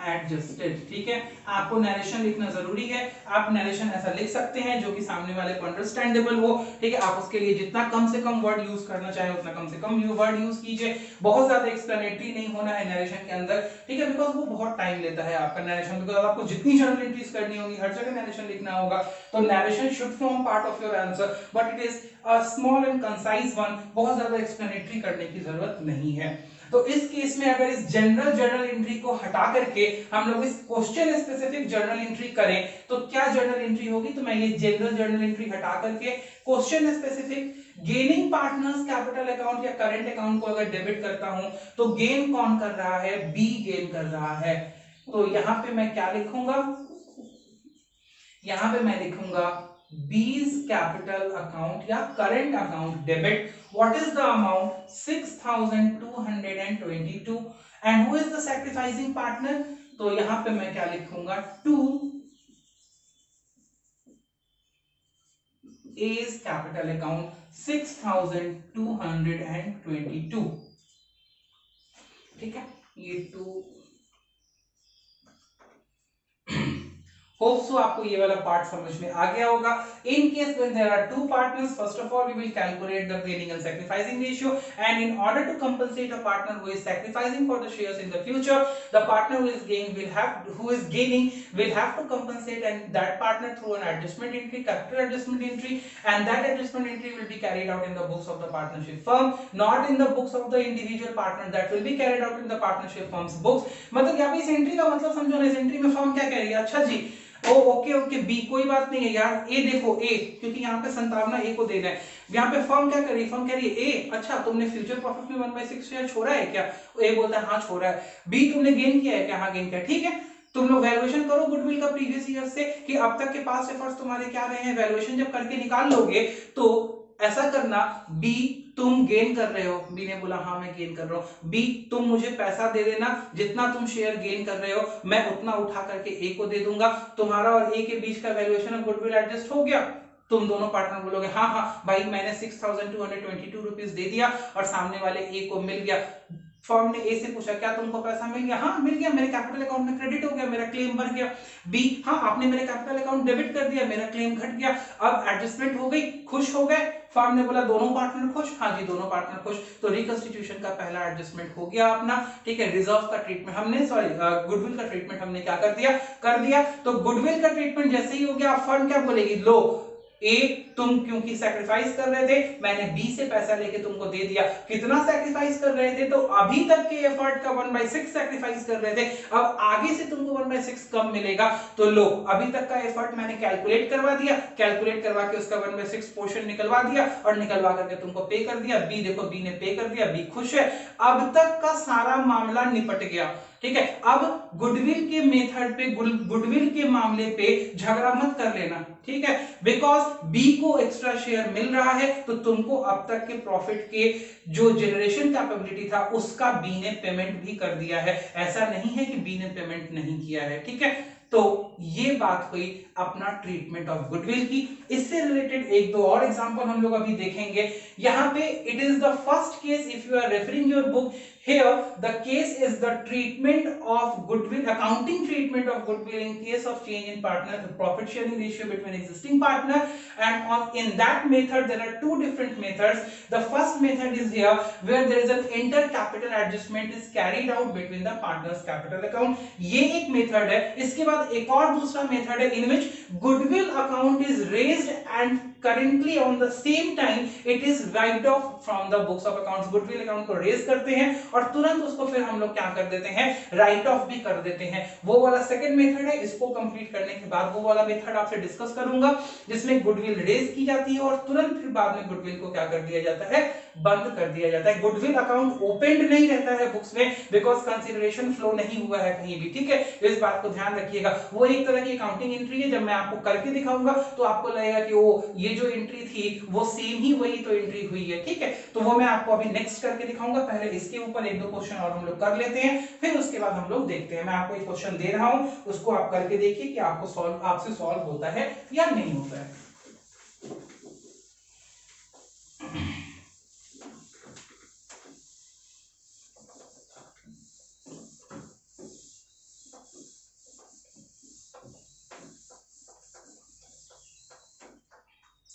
एडजस्टेड। ठीक है, आपको नरेशन लिखना जरूरी है। आप नरेशन ऐसा लिख सकते हैं जो कि सामने वाले को अंडरस्टैंडेबल हो। ठीक है, आप उसके लिए जितना कम से कम वर्ड यूज करना चाहें उतना कम से कम वर्ड यूज कीजिए। बहुत ज्यादा एक्सप्लेनेटरी नहीं होना है नरेशन के अंदर। ठीक है, बिकॉज वो बहुत टाइम लेता है आपका नरेशन, बिकॉज आपको जितनी जर्नल एंट्रीज करनी होगी हर जगह नरेशन लिखना होगा। तो narration should form part of your answer, but it is a small and concise one. बहुत ज्यादा एक्सप्लेनेटरी करने की जरूरत नहीं है। तो इस केस में अगर इस जनरल जर्नल एंट्री को हटा करके हम लोग इस क्वेश्चन स्पेसिफिक जर्नल एंट्री करें, तो क्या जर्नल एंट्री होगी, तो मैं ये जनरल जर्नल एंट्री हटा करके question specific gaining partners capital account या करंट अकाउंट को अगर डेबिट करता हूं, तो गेन कौन कर रहा है, बी गेन कर रहा है। तो यहां पे मैं क्या लिखूंगा, यहां पे मैं लिखूंगा B's capital account या current account debit. What is the amount? 6,222. And who is the sacrificing partner? तो यहां पे मैं क्या लिखूंगा, 2 A's capital account 6,222. ठीक है, ये 2 होप सो आपको ये वाला पार्ट समझ में आ गया होगा। In case when there are two partners, first of all we will calculate the gaining and sacrificing ratio, and in order to compensate a partner who is sacrificing for the shares in the future, the partner who is gaining will have to compensate and that partner through an adjustment entry, capital adjustment entry, and that adjustment entry will be carried out in the books of the partnership firm, not in the books of the individual partner. That will be carried out in the partnership firm's books. मतलब यहाँ पे इस entry का मतलब समझो ना, इस entry में फर्म क्या कह रही है, अच्छा जी ओके बी, कोई बात नहीं है यार, ए देखो ए, क्योंकि यहाँ पे 57 ए को देना है। यहाँ पे फर्म क्या कर रही है, फर्म कह रही है ए, अच्छा तुमने फ्यूचर प्रॉफिट में 1/6 शेयर छोड़ा है क्या, ए बोलता है हाँ छोड़ा है। बी तुमने गेन किया है क्या, हाँ गेन किया। ठीक है, तुम लोग वैल्यूएशन करो गुडविल का प्रीवियस ईयर से कि अब तक के पास एफर्ट्स तुम्हारे क्या रहे हैं। वैल्यूएशन जब करके निकाल लोगे तो ऐसा करना, बी तुम गेन कर रहे हो, बी ने बोला हाँ मैं गेन कर रहा हूं, बी तुम मुझे पैसा दे देना, जितना तुम शेयर गेन कर रहे हो मैं उतना उठा करके ए को दे दूंगा। तुम्हारा और ए के बीच का वैल्यूएशन ऑफ गुडविल एडजस्ट हो गया। तुम दोनों पार्टनर बोलोगे हाँ हाँ भाई मैंने 6,222 रुपीज दे दिया और सामने वाले ए को मिल गया। फर्म ने ए से पूछा क्या तुमको पैसा मिल गया, हाँ मिल गया, मेरे कैपिटल अकाउंट में क्रेडिट हो गया, मेरा क्लेम भर गया। बी हाँ आपने मेरे कैपिटल अकाउंट डेबिट कर दिया, मेरा क्लेम घट गया। अब एडजस्टमेंट हो गई, खुश हो गए। फर्म ने बोला दोनों पार्टनर खुश, हाँ जी दोनों पार्टनर खुश। तो रिकंस्टिट्यूशन का पहला एडजस्टमेंट हो गया अपना। ठीक है, रिजर्व का ट्रीटमेंट हमने, सॉरी गुडविल का ट्रीटमेंट हमने क्या कर दिया। तो गुडविल का ट्रीटमेंट जैसे ही हो गया, फर्म क्या बोलेगी, लो ए तुम क्योंकि सैक्रिफाइस कर रहे थे, मैंने बी से पैसा लेके तुमको दे दिया। कितना सैक्रिफाइस कर रहे थे, तो अभी तक के एफर्ट का 1/6 सैक्रिफाइस कर रहे थे, अब आगे से तुमको 1/6 कम मिलेगा। तो लो अभी तक का एफर्ट मैंने कैलकुलेट करवा दिया, कैलकुलेट करवा के उसका 1/6 पोर्शन निकलवा दिया और निकलवा करके तुमको पे कर दिया। बी देखो, बी ने पे कर दिया, बी खुश है। अब तक का सारा मामला निपट गया। ठीक है, अब गुडविल के मेथड पे, गुडविल के मामले पे झगड़ा मत कर लेना। ठीक है, बिकॉज बी को एक्स्ट्रा शेयर मिल रहा है, तो तुमको अब तक के प्रॉफिट के जो जनरेशन कैपेबिलिटी था उसका बी ने पेमेंट भी कर दिया है। ऐसा नहीं है कि बी ने पेमेंट नहीं किया है। ठीक है, तो ये बात हुई अपना ट्रीटमेंट ऑफ गुडविल की। इससे रिलेटेड एक दो और एग्जांपल हम लोग अभी देखेंगे। यहां पे it is the first case, if you are referring your book, Here the case is the treatment of goodwill, accounting treatment of goodwill in case of change in partner profit sharing ratio between existing partner, and in that method there are two different methods. The first method is here where there is an intercapital adjustment is carried out between the partners capital account. ये एक method है. इसके बाद एक और दूसरा method है in which goodwill account is raised and currently on the same time it is write off from the books of accounts. goodwill account को रेज करते हैं और तुरंत उसको फिर हम लोग क्या कर देते हैं, राइट ऑफ भी कर देते हैं. वो वाला सेकंड मेथड है. इसको कंप्लीट करने के बाद वो वाला मेथड आपसे डिस्कस करूंगा जिसमें गुडविल रेज की जाती है और तुरंत फिर बाद में गुडविल को क्या कर दिया जाता है, बंद कर दिया जाता है. गुडविल अकाउंट ओपनड नहीं रहता है बुक्स में बिकॉज कंसीडरेशन फ्लो नहीं हुआ है कहीं भी. ठीक है, इस बात को ध्यान रखिएगा. वो एक तरह की अकाउंटिंग एंट्री है. जब मैं आपको करके दिखाऊंगा तो आपको लगेगा कि वो ये जो एंट्री थी वो सेम ही वही तो एंट्री हुई है. ठीक है, तो वो मैं आपको अभी नेक्स्ट करके दिखाऊंगा. पहले इसके ऊपर एक दो क्वेश्चन और हम लोग कर लेते हैं, फिर उसके बाद हम लोग देखते हैं. मैं आपको एक क्वेश्चन दे रहा हूं, उसको आप करके देखिए कि आपसे सॉल्व होता है या नहीं होता है.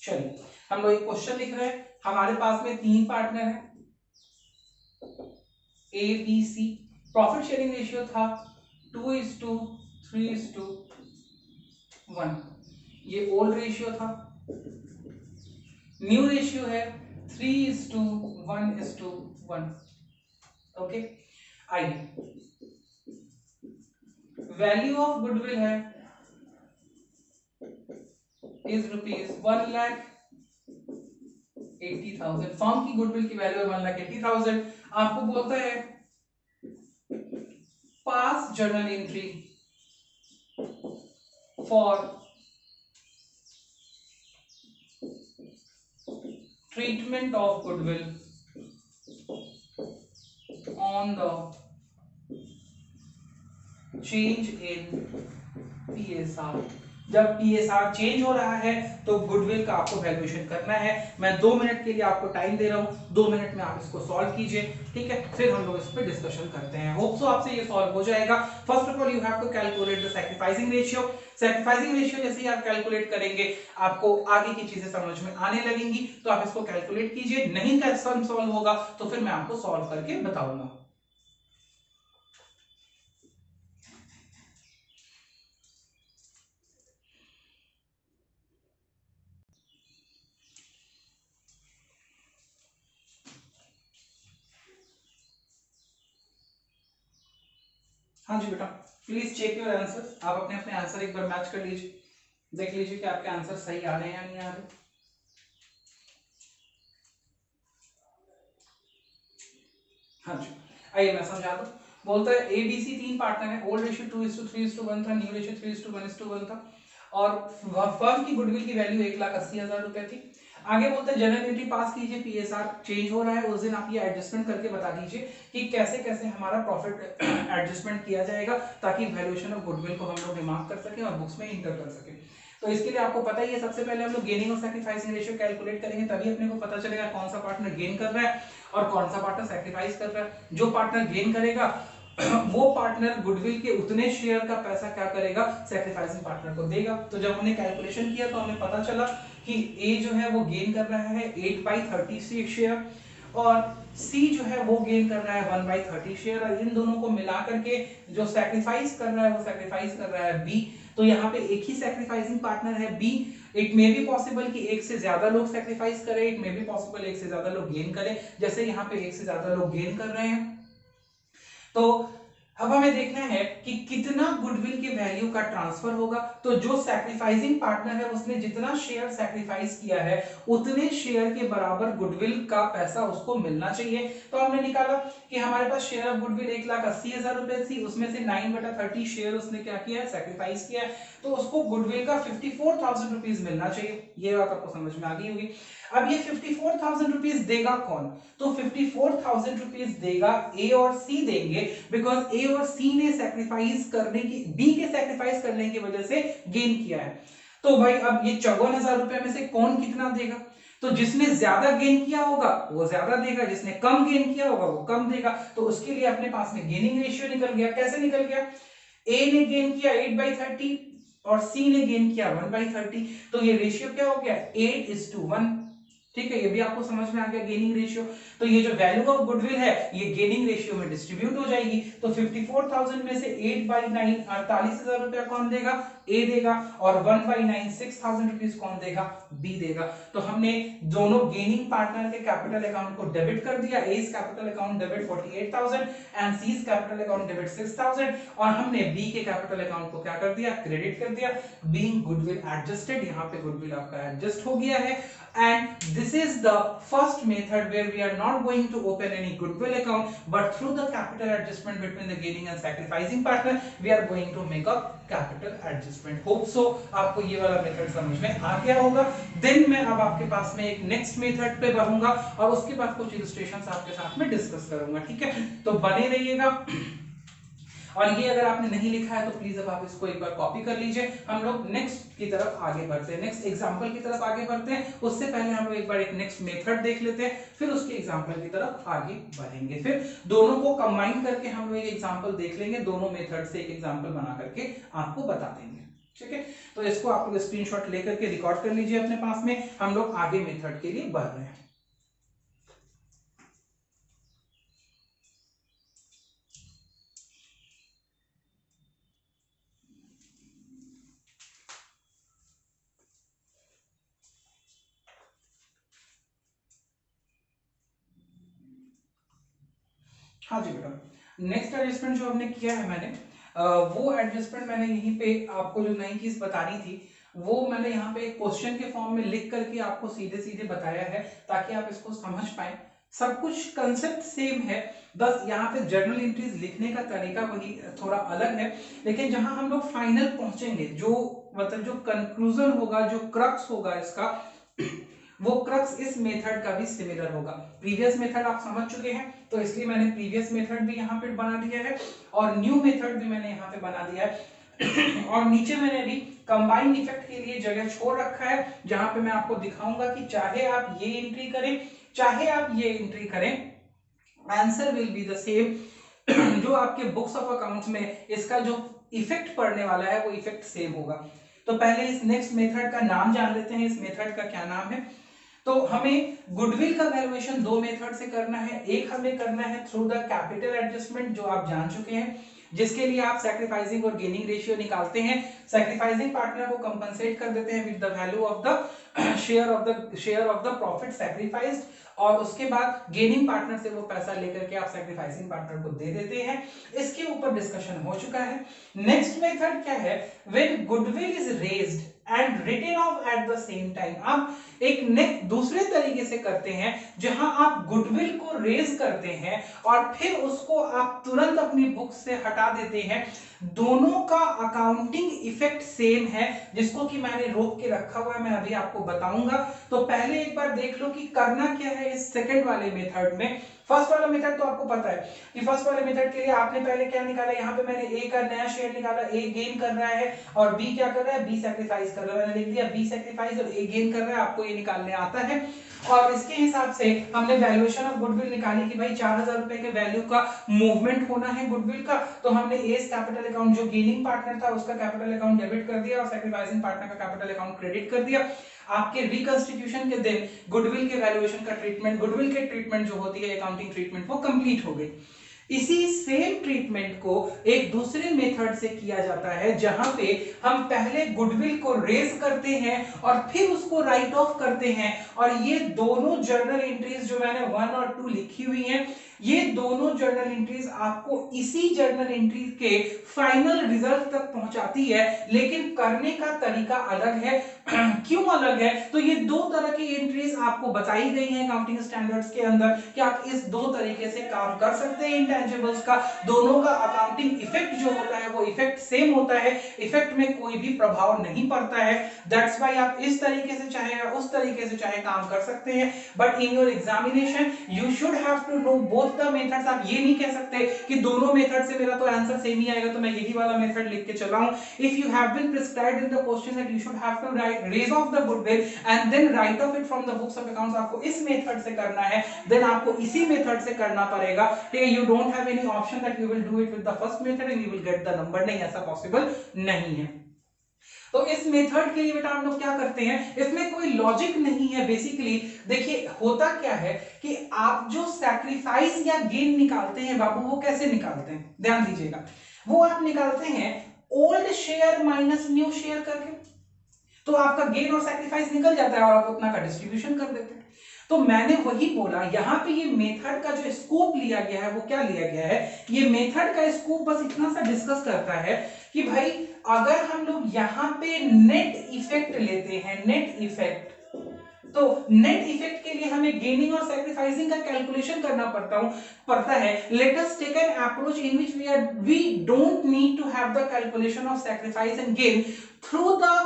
चलिए, हम लोग एक क्वेश्चन लिख रहे हैं. हमारे पास में तीन पार्टनर हैं A B C. Profit sharing ratio था 2:3:1. ये ओल्ड रेशियो था. न्यू रेशियो है 3:1:1. ओके, आइए. वैल्यू ऑफ गुडविल है इज ₹1,80,000. फर्म की गुडविल की वैल्यू है 1,80,000. आपको बोलता है pass journal entry for treatment of goodwill on the change in PSR. जब पीएसआर चेंज हो रहा है तो गुडविल का आपको वैल्यूएशन करना है. मैं 2 मिनट के लिए आपको टाइम दे रहा हूं. 2 मिनट में आप इसको सॉल्व कीजिए. ठीक है, फिर हम लोग इस पे डिस्कशन करते हैं. होप सो आपसे ये सॉल्व हो जाएगा. First of all you have to calculate the sacrificing ratio. Sacrificing ratio जैसे ही आप कैलकुलेट करेंगे आपको आगे की चीजें समझ में आने लगेंगी. तो आप इसको कैलकुलेट कीजिए. नहीं कैसे सॉल्व होगा तो फिर मैं आपको सॉल्व करके बताऊंगा. हाँ जी बेटा, प्लीज चेक योर आंसर. आप अपने अपने आंसर एक बार मैच कर लीजिए. देख लीजिए कि आपके आंसर सही आ रहे हैं या नहीं आ रहे. हाँ जी, आइए मैं समझा दूं. बोलता है एबीसी तीन पार्टनर है. ओल्ड रेशियो 2:3:1 था. न्यू रेशियो 3:1:1 था. और फर्म की गुडविल की वैल्यू 1,80,000 रुपए थी. आगे बोलते हैं जनरल एंट्री पास कीजिए. पीएसआर चेंज हो रहा है उस दिन आप ये एडजस्टमेंट करके बता दीजिए कि कैसे कैसे हमारा प्रॉफिट एडजस्टमेंट किया जाएगा ताकि वैल्यूएशन ऑफ गुडविल को हम लोग रिमार्क कर सकें और बुक्स में इंटर कर सकें. तो इसके लिए आपको पता ही है सबसे पहले हम लोग गेनिंग और सैक्रिफाइसिंग रेशियो कैलकुलेट करेंगे. तभी अपने को पता चलेगा कौन सा पार्टनर गेन कर रहा है और कौन सा पार्टनर सैक्रिफाइस कर रहा है. जो पार्टनर गेन करेगा वो पार्टनर गुडविल के उतने शेयर का पैसा क्या करेगा, सैक्रिफाइसिंग पार्टनर को देगा. तो जब हमने कैलकुलेशन किया तो हमें पता चला कि ए जो है वो गेन कर रहा है 8/30 शेयर और सी जो है वो गेन कर रहा है 1/30 शेयर. और इन दोनों को मिला करके जो सैक्रिफाइस कर रहा है वो सैक्रिफाइस कर रहा है बी. तो यहाँ पे एक ही सैक्रिफाइसिंग पार्टनर है B. It may be possible कि एक से ज्यादा लोग सैक्रिफाइस करें. इट मे बी पॉसिबल एक से ज्यादा लोग गेन करें. जैसे यहाँ पे एक से ज्यादा लोग गेन कर रहे हैं. तो अब हमें देखना है कि कितना गुडविल की वैल्यू का ट्रांसफर होगा. तो जो सैक्रिफाइसिंग पार्टनर है उसने जितना शेयर सैक्रिफाइस किया है उतने शेयर के बराबर गुडविल का पैसा उसको मिलना चाहिए. तो हमने निकाला कि हमारे पास शेयर ऑफ गुडविल 1,80,000 रुपए थी. उसमें से 9/30 शेयर उसने क्या किया है, सैक्रिफाइस किया है. तो उसको गुडविल का 54,000 रुपीज मिलना चाहिए. ये बात आपको समझ में आ गई होगी. अब ये 54,000 रुपीज देगा कौन, तो 54,000 रुपीज देगा ए और सी देंगे बिकॉज ए और सी ने सैक्रिफाइस करने की, बी के सैक्रिफाइस करने की वजह से गेन किया है. तो भाई अब ये 54,000 रुपए में से कौन कितना देगा, तो तो जिसने ज्यादा गेन किया होगा वो ज्यादा देगा, जिसने कम गेन किया होगा वो कम देगा। तो उसके लिए अपने पास में गेनिंग रेशियो निकल गया। कैसे निकल गया? ए ने गेन किया 8/30 और सी ने गेन किया 1/30, तो ये रेशियो क्या हो गया? 8:1। ठीक है, ये भी आपको समझ में आ गया गेनिंग रेशियो। तो ये जो वैल्यू ऑफ गुडविल है ये गेनिंग रेशियो में डिस्ट्रीब्यूट हो जाएगी। तो 54,000 में से 8/9 48,000 रुपया कौन देगा? ए देगा। और 1/9 6,000 रुपीज कौन देगा? बी देगा। तो हमने दोनों गेनिंग पार्टनर के कैपिटल अकाउंट को डेबिट कर दिया। A's capital account debit 48,000 and C's capital account debit 6,000, और हमने बी के कैपिटल अकाउंट को क्या कर दिया? क्रेडिट कर दिया। बीइंग गुडविल एडजस्टेड, यहाँ पे गुडविल आपका एडजस्ट हो गया है। And this is the first method where we are not going to open any goodwill account, but through the capital adjustment between the gaining and sacrificing partner, we are going to make a capital adjustment. Hope so आपको ये वाला method समझ में आ गया होगा। Then मैं अब आपके पास में एक नेक्स्ट मेथड पे बढ़ूंगा और उसके बाद कुछ इलस्ट्रेशंस आपके साथ में डिस्कस करूंगा। ठीक है, तो बने रहिएगा। और ये अगर आपने नहीं लिखा है तो प्लीज अब आप इसको एक बार कॉपी कर लीजिए। हम लोग नेक्स्ट की तरफ आगे बढ़ते हैं, नेक्स्ट एग्जांपल की तरफ आगे बढ़ते हैं। उससे पहले हम लोग एक बार एक नेक्स्ट मेथड देख लेते हैं, फिर उसके एग्जांपल की तरफ आगे बढ़ेंगे। फिर दोनों को कंबाइन करके हम लोग एक एग्जांपल देख लेंगे, दोनों मेथड से एक एग्जांपल बना करके आपको बता देंगे। ठीक है, तो इसको आप लोग स्क्रीनशॉट लेकर के रिकॉर्ड कर लीजिए अपने पास में। हम लोग आगे मेथड के लिए बढ़ रहे हैं। हाँ जी बेटा, नेक्स्ट एडजस्टमेंट जो हमने किया है मैंने वो एडजस्टमेंट मैंने यहीं पे आपको जो नई चीज बतानी थी वो मैंने यहाँ पे क्वेश्चन के फॉर्म में लिख करके आपको सीधे सीधे बताया है ताकि आप इसको समझ पाए। सब कुछ कंसेप्ट सेम है, बस यहाँ पे जर्नल एंट्रीज लिखने का तरीका वही थोड़ा अलग है। लेकिन जहां हम लोग फाइनल पहुंचेंगे, जो मतलब जो कंक्लूजन होगा, जो क्रक्स होगा इसका, वो क्रक्स इस मेथड का भी सिमिलर होगा। प्रीवियस मेथड आप समझ चुके हैं तो इसलिए मैंने प्रीवियस मेथड भी यहाँ पे बना दिया है और न्यू मेथड भी मैंने यहाँ पे बना दिया है। और नीचे मैंने अभी कंबाइंड इफेक्ट के लिए जगह छोड़ रखा है जहां पे मैं आपको दिखाऊंगा कि चाहे आप ये एंट्री करें चाहे आप ये एंट्री करें, answer will be the same. जो आपके बुक्स ऑफ अकाउंट्स में इसका जो इफेक्ट पड़ने वाला है वो इफेक्ट सेम होगा। तो पहले इस नेक्स्ट मेथड का नाम जान लेते हैं। इस मेथड का क्या नाम है? तो हमें गुडविल का वैल्यूएशन दो मेथड से करना है। एक हमें करना है थ्रू द कैपिटल एडजस्टमेंट जो आप जान चुके हैं, जिसके लिए आप सैक्रिफाइसिंग और गेनिंग रेशियो निकालते हैं। सैक्रिफाइसिंग पार्टनर को कंपनसेट कर देते हैं with the value of the share of the profit sacrificed, और उसके बाद गेनिंग पार्टनर से वो पैसा लेकर के आप सैक्रिफाइसिंग पार्टनर को दे देते हैं। इसके ऊपर डिस्कशन हो चुका है। नेक्स्ट मेथड क्या है? When goodwill is raised and written off at the same time. आप एक दूसरे तरीके से करते हैं जहां आप गुडविल को रेज करते हैं और फिर उसको आप तुरंत अपनी बुक से हटा देते हैं। दोनों का अकाउंटिंग इफेक्ट सेम है, जिसको कि मैंने रोक के रखा हुआ है, मैं अभी आपको बताऊंगा। तो पहले एक बार देख लो कि करना क्या है इस सेकंड वाले मेथड में। फर्स्ट वाला मेथड तो आपको पता है कि फर्स्ट वाले मेथड के लिए आपने पहले क्या निकाला, यहाँ पे मैंने ए का नया शेयर निकाला, ए गेन कर रहा है और बी क्या कर रहा है, बी सैक्रिफाइस कर रहा है। मैंने लिख दिया बी सैक्रिफाइस और ए गेन कर रहा है, आपको ये निकालने आता है। और इसके हिसाब से हमने वैल्यूएशन ऑफ गुडविल निकाली कि भाई 4,000 रुपए के वैल्यू का मूवमेंट होना है गुडविल का। तो हमने एस कैपिटल अकाउंट जो गेनिंग पार्टनर था उसका कैपिटल अकाउंट डेबिट कर दिया और सैक्रिफाइसिंग पार्टनर का कैपिटल अकाउंट क्रेडिट कर दिया। आपके रिकंस्टिट्यूशन के दिन गुडविल के वैल्यूएशन का ट्रीटमेंट, गुडविल के ट्रीटमेंट जो होती है अकाउंटिंग ट्रीटमेंट, वो कंप्लीट हो गई। इसी सेम ट्रीटमेंट को एक दूसरे मेथड से किया जाता है जहां पे हम पहले गुडविल को रेज करते हैं और फिर उसको राइट ऑफ करते हैं। और ये दोनों जर्नल एंट्रीज जो मैंने 1 और 2 लिखी हुई हैं, ये दोनों जर्नल एंट्रीज आपको इसी जर्नल एंट्री के फाइनल रिजल्ट तक पहुंचाती है, लेकिन करने का तरीका अलग है। क्यों अलग है? तो ये दो तरह की एंट्रीज आपको बताई गई हैं अकाउंटिंग स्टैंडर्ड्स के अंदर कि आप इस दो तरीके से काम कर सकते हैं इंटेंजिबल्स का दोनों का अकाउंटिंग इफेक्ट जो होता है वो इफेक्ट सेम होता है, इफेक्ट में कोई भी प्रभाव नहीं पड़ता है। दैट्स व्हाई आप इस तरीके से चाहे या उस तरीके से चाहे काम कर सकते हैं, but in your examination you should have to know both the methods. आप ये नहीं कह सकते कि दोनों मेथड से मेरा तो आंसर सेम ही आएगा तो मैं यही वाला मेथड लिख के चला हूं। If you have been prescribed in the question that you should have to write raise of the goodwill and then write off it from the books of accounts, आपको इस मेथड से करना है, देन आपको इसी मेथड से करना पड़ेगा। ठीक है, you don't have any option that you will do it with the first method and you will get the number, नहीं, ऐसा पॉसिबल नहीं है। तो इस मेथड के लिए बेटा हम लोग क्या करते हैं, इसमें कोई लॉजिक नहीं है बेसिकली। देखिए होता क्या है कि आप जो सैक्रिफाइस या गेन निकालते हैं बाबू, वो कैसे निकालते हैं, ध्यान दीजिएगा, वो आप निकालते हैं old share minus new share करके। तो आपका गेन और सैक्रिफाइस निकल जाता है और आप उतना का डिस्ट्रीब्यूशन कर देते हैं। तो मैंने वही बोला, यहां पे ये मेथड का जो स्कोप लिया गया है वो क्या लिया गया है, ये मेथड का स्कोप बस इतना सा डिस्कस करता है कि भाई अगर हम लोग यहां पे नेट इफेक्ट लेते हैं, नेट इफेक्ट, तो नेट इफेक्ट के लिए हमें गेनिंग और सैक्रिफाइसिंग का कैलकुलेशन करना पड़ता है। Let us take an approach in which we don't need to have the calculation of sacrifice and gain through the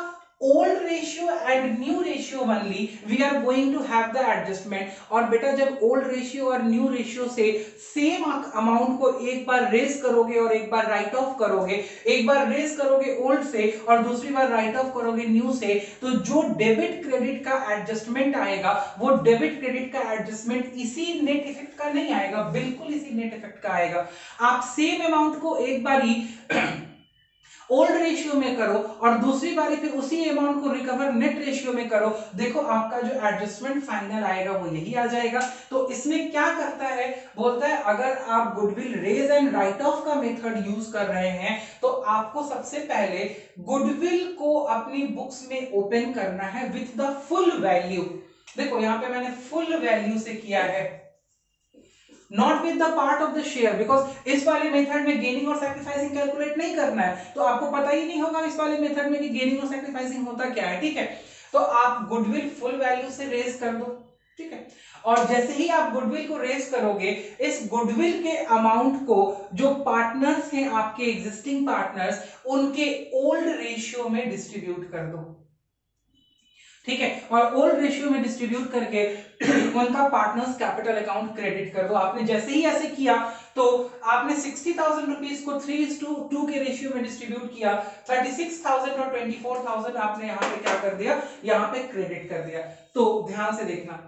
old ratio and new ratio only we are going to have the adjustment। और बेटा जब old ratio और new ratio से same amount को एक बार race करोगे और एक बार राइट ऑफ करोगे, एक बार रेस करोगे ओल्ड से और दूसरी बार राइट ऑफ करोगे न्यू से, तो जो डेबिट क्रेडिट का एडजस्टमेंट आएगा वो डेबिट क्रेडिट का एडजस्टमेंट इसी नेट इफेक्ट का नहीं आएगा, बिल्कुल इसी नेट इफेक्ट का आएगा। आप सेम अमाउंट को एक बार ही ओल्ड रेशियो में करो और दूसरी बारी फिर उसी अमाउंट को रिकवर नेट रेशियो में करो, देखो आपका जो एडजस्टमेंट फाइनल आएगा वो यही आ जाएगा। तो इसमें क्या करता है, बोलता है अगर आप goodwill raise and write off का मेथड यूज कर रहे हैं तो आपको सबसे पहले गुडविल को अपनी बुक्स में ओपन करना है विथ द फुल वैल्यू। देखो यहां पे मैंने फुल वैल्यू से किया है, not with the part of the share, because इस वाले मेथड में गेनिंग और सैक्रिफाइसिंग कैलकुलेट नहीं करना है, तो आपको पता ही नहीं होगा इस वाले मेथड में कि गेनिंग और सैक्रिफाइसिंग होता क्या है। ठीक है, तो आप गुडविल फुल वैल्यू से रेज कर दो। ठीक है, और जैसे ही आप गुडविल को रेज करोगे, इस गुडविल के अमाउंट को जो पार्टनर्स हैं आपके एग्जिस्टिंग पार्टनर्स, उनके ओल्ड रेशियो में डिस्ट्रीब्यूट कर दो। ठीक है, और ओल्ड रेशियो में डिस्ट्रीब्यूट करके उनका पार्टनर्स कैपिटल अकाउंट क्रेडिट कर दो। आपने जैसे ही ऐसे किया तो आपने 60,000 रुपीस को 3:2 के रेशियो में डिस्ट्रीब्यूट किया, 36,000 और 24,000 आपने यहाँ पे क्या कर दिया, यहाँ पे क्रेडिट कर दिया। तो ध्यान से देखना,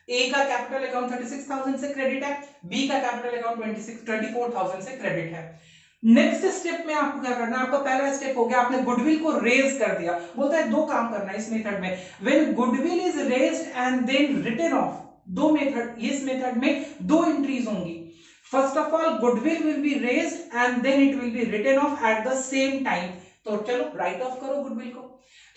ए का कैपिटल अकाउंट 36,000 से क्रेडिट है, बी का कैपिटल अकाउंट 24,000 से क्रेडिट है। नेक्स्ट स्टेप में आपको क्या करना है, आपका पहला स्टेप हो गया, आपने गुडविल को रेज कर दिया। बोलता है दो काम करना है इस मेथड में, when goodwill is raised and then written off, दो मेथड, इस मेथड में दो एंट्रीज होंगी। First of all goodwill will be raised and then it will be written off at the same time. तो चलो राइट ऑफ करो goodwill को।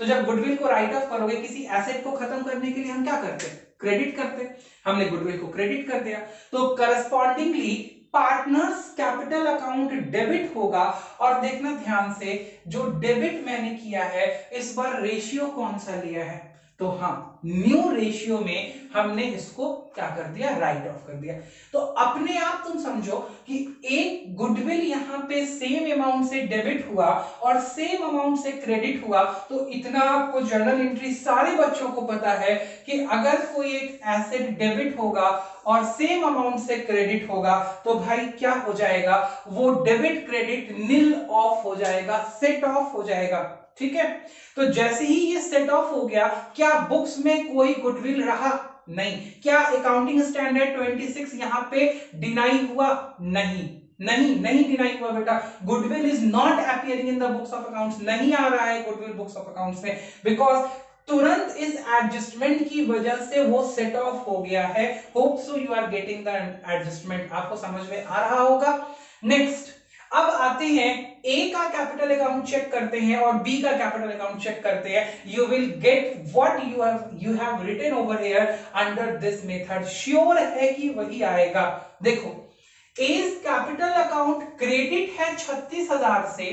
तो जब गुडविल को राइट ऑफ करोगे, किसी एसेट को खत्म करने के लिए हम क्या करते हैं, क्रेडिट करते हैं, हमने गुडविल को क्रेडिट कर दिया, तो correspondingly partners capital account debit होगा। और देखना ध्यान से, जो डेबिट मैंने किया है इस बार रेशियो कौन सा लिया है, तो हाँ न्यू रेशियो में हमने इसको क्या कर दिया, राइट ऑफ कर दिया। तो अपने आप तुम समझो कि एक गुडविल यहां पे सेम अमाउंट से डेबिट हुआ और सेम अमाउंट से क्रेडिट हुआ, तो इतना आपको जर्नल एंट्री सारे बच्चों को पता है कि अगर कोई एक एसेट डेबिट होगा और सेम अमाउंट से क्रेडिट होगा तो भाई क्या हो जाएगा, वो डेबिट क्रेडिट नील ऑफ हो जाएगा, सेट ऑफ हो जाएगा। ठीक है, तो जैसे ही ये सेट ऑफ हो गया, क्या बुक्स में कोई गुडविल रहा, नहीं। क्या अकाउंटिंग स्टैंडर्ड 26 यहां पे डिनाई हुआ, नहीं नहीं डिनाई हुआ बेटा। Goodwill is not appearing in the books of accounts, नहीं आ रहा है गुडविल बुक्स ऑफ अकाउंट्स में, बिकॉज तुरंत इस एडजस्टमेंट की वजह से वो सेट ऑफ हो गया है। Hope so you are getting the adjustment, आपको समझ में आ रहा होगा। नेक्स्ट अब आते हैं, ए का कैपिटल अकाउंट चेक करते हैं और बी का कैपिटल अकाउंट चेक करते हैं। You will get what you have written over here under this method. Sure है कि वही आएगा। देखो, एज कैपिटल अकाउंट क्रेडिट है 36,000 से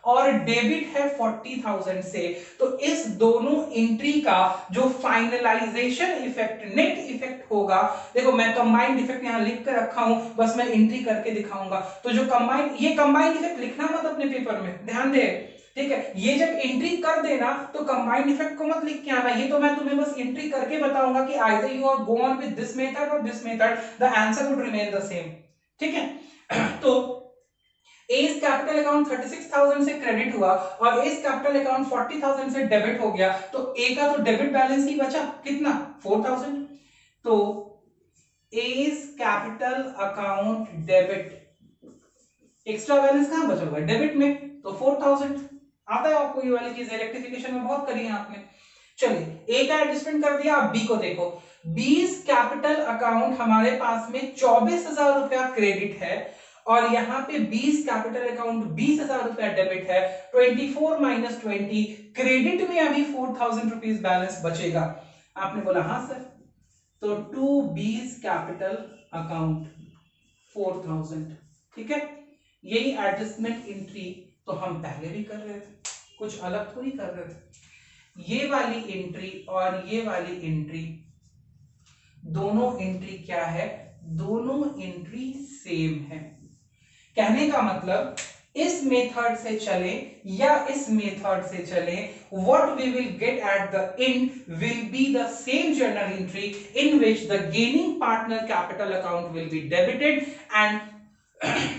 और डेबिट है 40,000 से, तो इस दोनों एंट्री का जो फाइनलाइजेशन इफेक्ट, नेट इफेक्ट होगा, देखो मैं कंबाइंड इफेक्ट यहां लिख कर रखा हूं, बस मैं एंट्री करके दिखाऊंगा। तो जो कंबाइंड, ये कंबाइंड इफेक्ट लिखना मत अपने पेपर में, ध्यान दे, ठीक है। ये जब एंट्री कर देना तो कंबाइंड इफेक्ट को मत लिख के आना, ये तो मैं तुम्हें बस एंट्री करके बताऊंगा कि either you are go on with this method और this method, the answer would remain the same, ठीक है। तो एज कैपिटल अकाउंट 36,000 से क्रेडिट हुआ और एज कैपिटल अकाउंट 40,000 से डेबिट हो गया, तो ए का तो डेबिट बैलेंस ही बचा कितना, 4,000। तो as capital account debit, extra balance कहां बचा हुआ है, डेबिट में, तो 4,000 आता है आपको, ये वाली चीज रेक्टिफिकेशन में बहुत करी है आपने। चलिए ए का एडजस्टमेंट कर दिया, अब बी को देखो। बीस कैपिटल अकाउंट हमारे पास में 24,000 रुपया क्रेडिट है और यहाँ पे 20 कैपिटल अकाउंट 20,000 रुपया डेबिट है। 24 माइनस 20, क्रेडिट में अभी 4,000 रुपीज बैलेंस बचेगा। आपने बोला हाँ सर, तो टू 20 कैपिटल अकाउंट 4,000, ठीक है। यही एडजस्टमेंट एंट्री तो हम पहले भी कर रहे थे, कुछ अलग थोड़ी कर रहे थे। ये वाली एंट्री और ये वाली एंट्री, दोनों एंट्री क्या है, दोनों एंट्री सेम है। कहने का मतलब इस मेथड से चले या इस मेथड से चले, what we will get at the end will be the same journal entry in which the gaining partner capital account will be debited and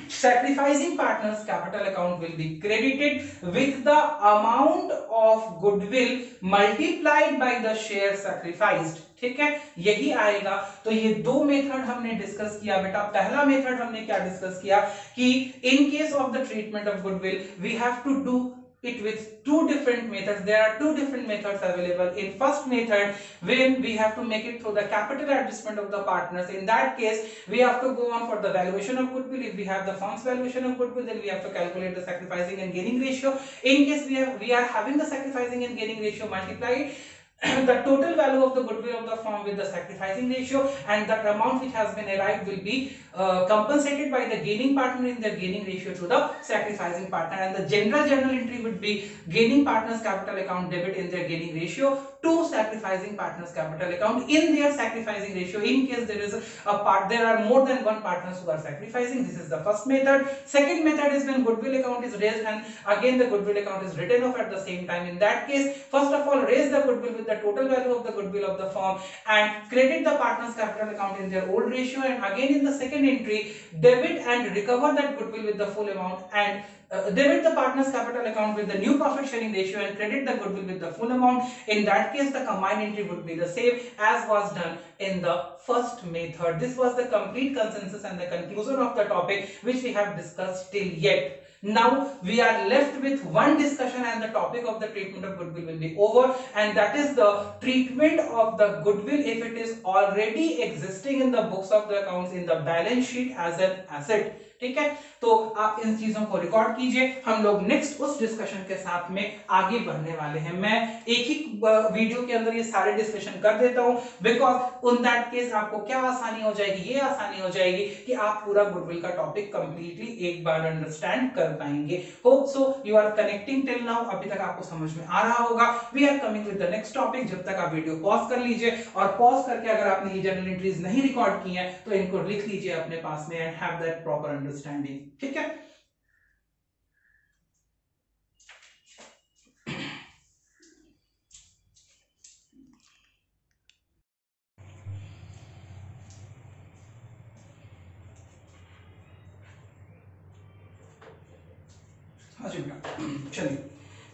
sacrificing partners capital account will be credited with the amount of goodwill multiplied by the share sacrificed, ठीक है, यही आएगा। तो ये दो method हमने discuss किया बेटा। पहला मेथड हमने क्या डिस्कस किया कि in case of the treatment of goodwill we have to do it with two different methods. There are two different methods available. In first method, when we have to make it through the capital adjustment of the partners, in that case we have to go on for the valuation of goodwill. If we have the firm's valuation of goodwill, then we have to calculate the sacrificing and gaining ratio. In case we are having the sacrificing and gaining ratio multiplied the total value of the goodwill of the firm with the sacrificing ratio, and that amount which has been arrived will be compensated by the gaining partner in their gaining ratio to the sacrificing partner, and the general journal entry would be gaining partners capital account debit in their gaining ratio to sacrificing partners capital account in their sacrificing ratio. In case there is there are more than one partners who are sacrificing. This is the first method. Second method is when goodwill account is raised and again the goodwill account is written off at the same time. In that case, first of all, raise the goodwill with the total value of the goodwill of the firm and credit the partners capital account in their old ratio, and again in the second entry debit and recover that goodwill with the full amount and debit the partners capital account with the new profit sharing ratio and credit the goodwill with the full amount. In that case the combined entry would be the same as was done in the first method. This was the complete consensus and the conclusion of the topic which we have discussed till yet. Now we are left with one discussion and the topic of the treatment of goodwill will be over, and that is the treatment of the goodwill if it is already existing in the books of the accounts in the balance sheet as an asset. ठीक है, तो आप इन चीजों को record कीजिए। हम लोग next उस डिस्कशन के साथ में आगे बढ़ने वाले हैं। मैं एक ही वीडियो के अंदर ये सारे डिस्कशन कर देता हूं बिकॉज इन दैट केस आपको क्या आसानी हो जाएगी, ये आसानी हो जाएगी कि आप पूरा गुडविल का टॉपिक कंप्लीटली एक बार अंडरस्टैंड कर पाएंगे। Hope so you are connecting till now, अभी तक आपको समझ में आ रहा होगा। We are coming with the next topic. जब तक आप वीडियो पॉज कर लीजिए और पॉज करके अगर आपने ये जर्नल एंट्रीज नहीं रिकॉर्ड की हैं तो इनको लिख लीजिए अपने पास में and have that proper understanding. ठीक है, हाँ जी बेटा। चलिए,